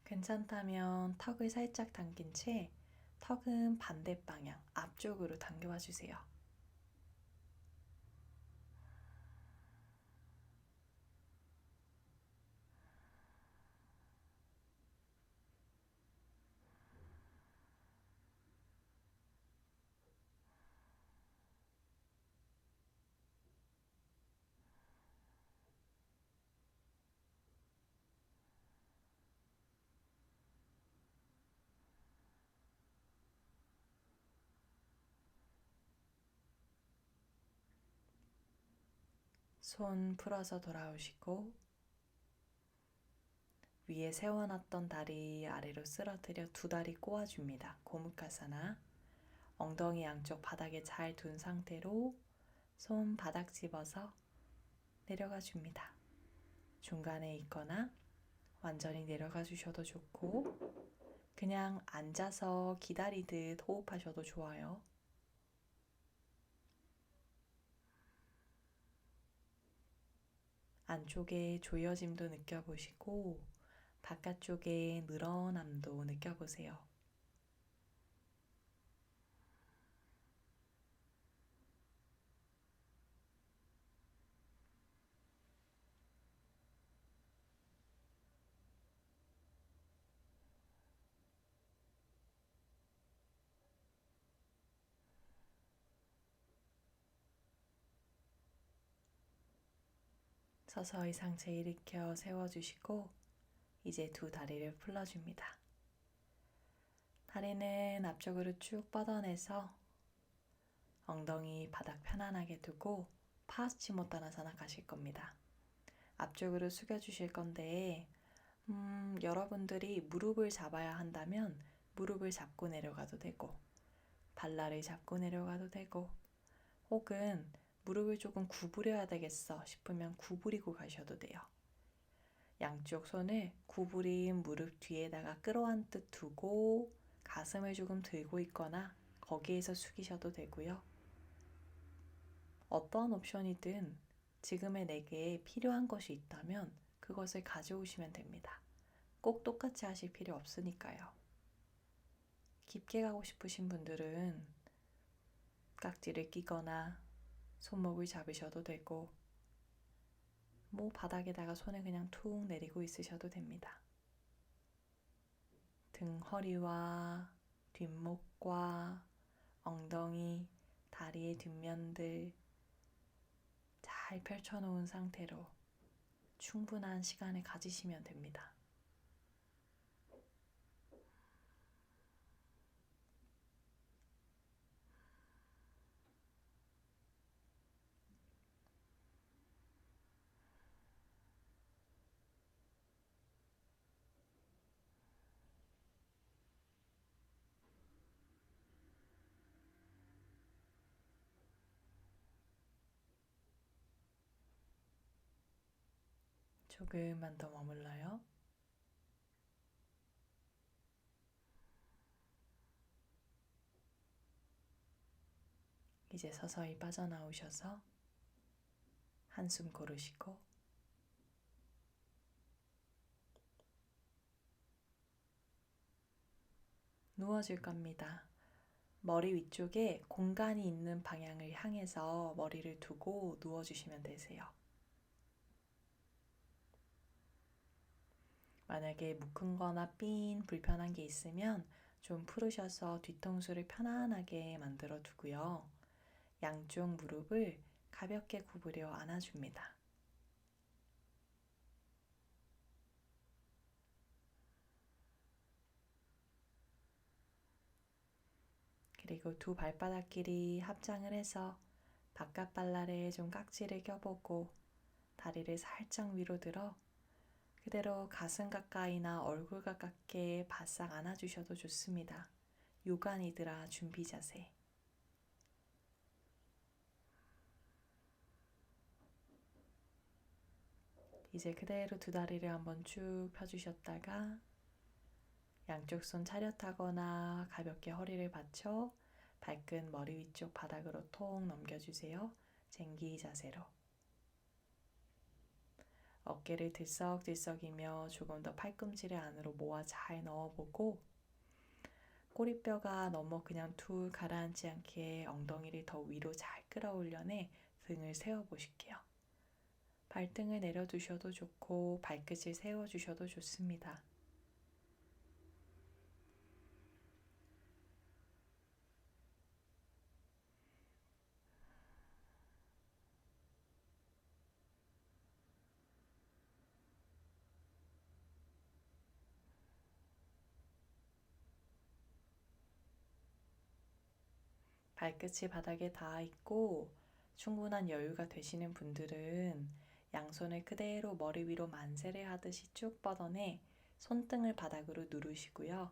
괜찮다면 턱을 살짝 당긴 채 턱은 반대 방향 앞쪽으로 당겨와 주세요. 손 풀어서 돌아오시고 위에 세워놨던 다리 아래로 쓰러뜨려 두 다리 꼬아줍니다. 고무카사나. 엉덩이 양쪽 바닥에 잘 둔 상태로 손 바닥 집어서 내려가 줍니다. 중간에 있거나 완전히 내려가 주셔도 좋고 그냥 앉아서 기다리듯 호흡하셔도 좋아요. 안쪽에 조여짐도 느껴보시고 바깥쪽에 늘어남도 느껴보세요. 서서히 상체 일으켜 세워주시고 이제 두 다리를 풀러줍니다. 다리는 앞쪽으로 쭉 뻗어내서 엉덩이 바닥 편안하게 두고 파스치모타나사나 가실 겁니다. 앞쪽으로 숙여주실 건데 여러분들이 무릎을 잡아야 한다면 무릎을 잡고 내려가도 되고 발라를 잡고 내려가도 되고 혹은 무릎을 조금 구부려야 되겠어 싶으면 구부리고 가셔도 돼요. 양쪽 손을 구부린 무릎 뒤에다가 끌어안듯 두고 가슴을 조금 들고 있거나 거기에서 숙이셔도 되고요. 어떠한 옵션이든 지금의 내게 필요한 것이 있다면 그것을 가져오시면 됩니다. 꼭 똑같이 하실 필요 없으니까요. 깊게 가고 싶으신 분들은 깍지를 끼거나 손목을 잡으셔도 되고 바닥에다가 손을 그냥 툭 내리고 있으셔도 됩니다. 등 허리와 뒷목과 엉덩이, 다리의 뒷면들 잘 펼쳐놓은 상태로 충분한 시간을 가지시면 됩니다. 조금만 더 머물러요. 이제 서서히 빠져나오셔서 한숨 고르시고 누워줄 겁니다. 머리 위쪽에 공간이 있는 방향을 향해서 머리를 두고 누워주시면 되세요. 만약에 묶은 거나 삔 불편한 게 있으면 좀 풀으셔서 뒤통수를 편안하게 만들어 두고요. 양쪽 무릎을 가볍게 구부려 안아줍니다. 그리고 두 발바닥끼리 합장을 해서 바깥 발날에 좀 깍지를 껴보고 다리를 살짝 위로 들어 그대로 가슴 가까이나 얼굴 가깝게 바싹 안아주셔도 좋습니다. 요가 니드라 준비 자세. 이제 그대로 두 다리를 한번 쭉 펴주셨다가 양쪽 손 차렷하거나 가볍게 허리를 받쳐 발끝 머리 위쪽 바닥으로 톡 넘겨주세요. 쟁기 자세로. 어깨를 들썩들썩이며 조금 더 팔꿈치를 안으로 모아 잘 넣어보고 꼬리뼈가 너무 그냥 툭 가라앉지 않게 엉덩이를 더 위로 잘 끌어올려내 등을 세워보실게요. 발등을 내려두셔도 좋고 발끝을 세워주셔도 좋습니다. 발끝이 바닥에 닿아 있고 충분한 여유가 되시는 분들은 양손을 그대로 머리 위로 만세를 하듯이 쭉 뻗어내 손등을 바닥으로 누르시고요.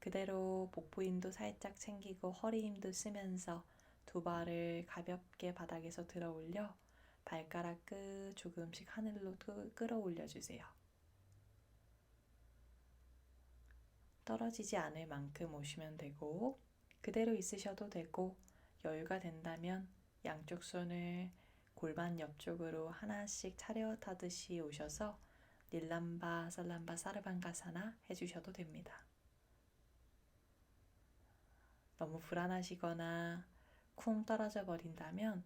그대로 복부 힘도 살짝 챙기고 허리 힘도 쓰면서 두 발을 가볍게 바닥에서 들어 올려 발가락 끝 조금씩 하늘로 끌어올려 주세요. 떨어지지 않을 만큼 오시면 되고 그대로 있으셔도 되고 여유가 된다면 양쪽 손을 골반 옆쪽으로 하나씩 차렷하듯이 오셔서 닐람바, 살람바, 사르방가사나 해주셔도 됩니다. 너무 불안하시거나 쿵 떨어져 버린다면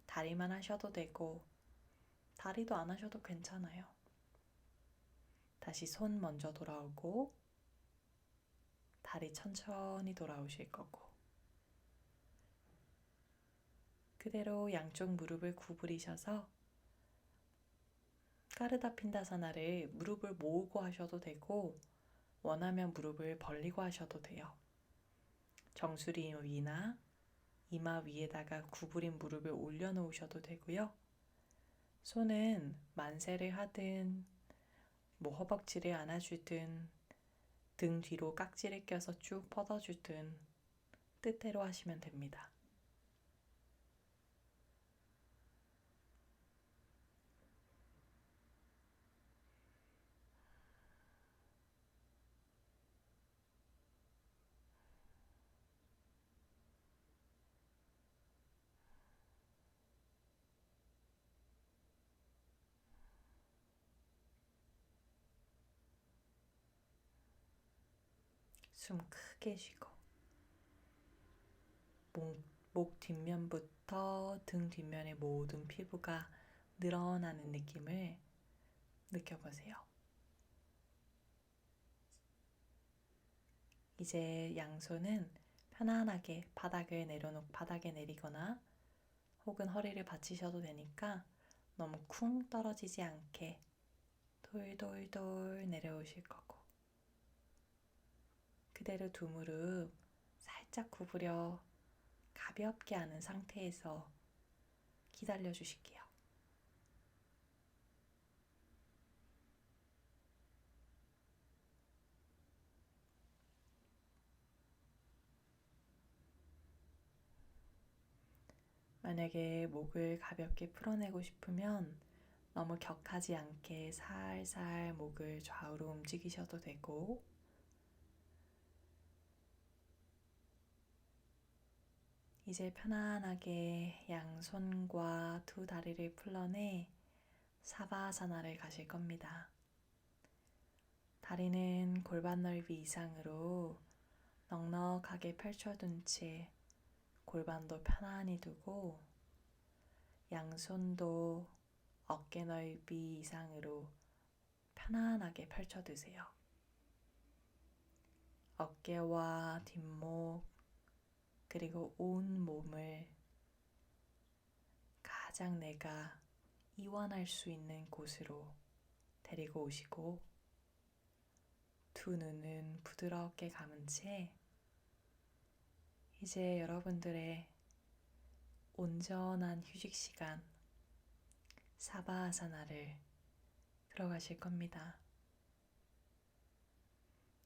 다리만 하셔도 되고 다리도 안 하셔도 괜찮아요. 다시 손 먼저 돌아오고 다리 천천히 돌아오실 거고 그대로 양쪽 무릎을 구부리셔서 까르다 핀다사나를 무릎을 모으고 하셔도 되고 원하면 무릎을 벌리고 하셔도 돼요. 정수리 위나 이마 위에다가 구부린 무릎을 올려놓으셔도 되고요. 손은 만세를 하든 허벅지를 안아주든 등 뒤로 깍지를 껴서 쭉 뻗어주든 뜻대로 하시면 됩니다. 숨 크게 쉬고 목 뒷면부터 등 뒷면의 모든 피부가 늘어나는 느낌을 느껴보세요. 이제 양손은 편안하게 바닥에 내리거나 혹은 허리를 받치셔도 되니까 너무 쿵 떨어지지 않게 돌돌돌 내려오실 거고, 그대로 두 무릎 살짝 구부려 가볍게 안은 상태에서 기다려 주실게요. 만약에 목을 가볍게 풀어내고 싶으면 너무 격하지 않게 살살 목을 좌우로 움직이셔도 되고, 이제 편안하게 양손과 두 다리를 풀러내 사바아사나를 가실 겁니다. 다리는 골반 넓이 이상으로 넉넉하게 펼쳐둔 채 골반도 편안히 두고 양손도 어깨 넓이 이상으로 편안하게 펼쳐두세요. 어깨와 뒷목 그리고 온 몸을 가장 내가 이완할 수 있는 곳으로 데리고 오시고, 두 눈은 부드럽게 감은 채 이제 여러분들의 온전한 휴식 시간 사바아사나를 들어가실 겁니다.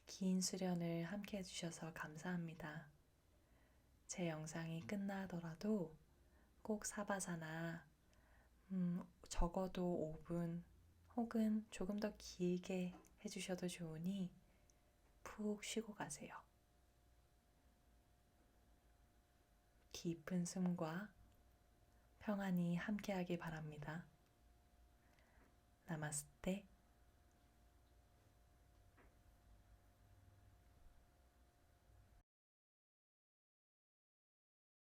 긴 수련을 함께 해주셔서 감사합니다. 제 영상이 끝나더라도 꼭 사바아사나 적어도 5분 혹은 조금 더 길게 해주셔도 좋으니 푹 쉬고 가세요. 깊은 숨과 평안이 함께하길 바랍니다. 나마스테.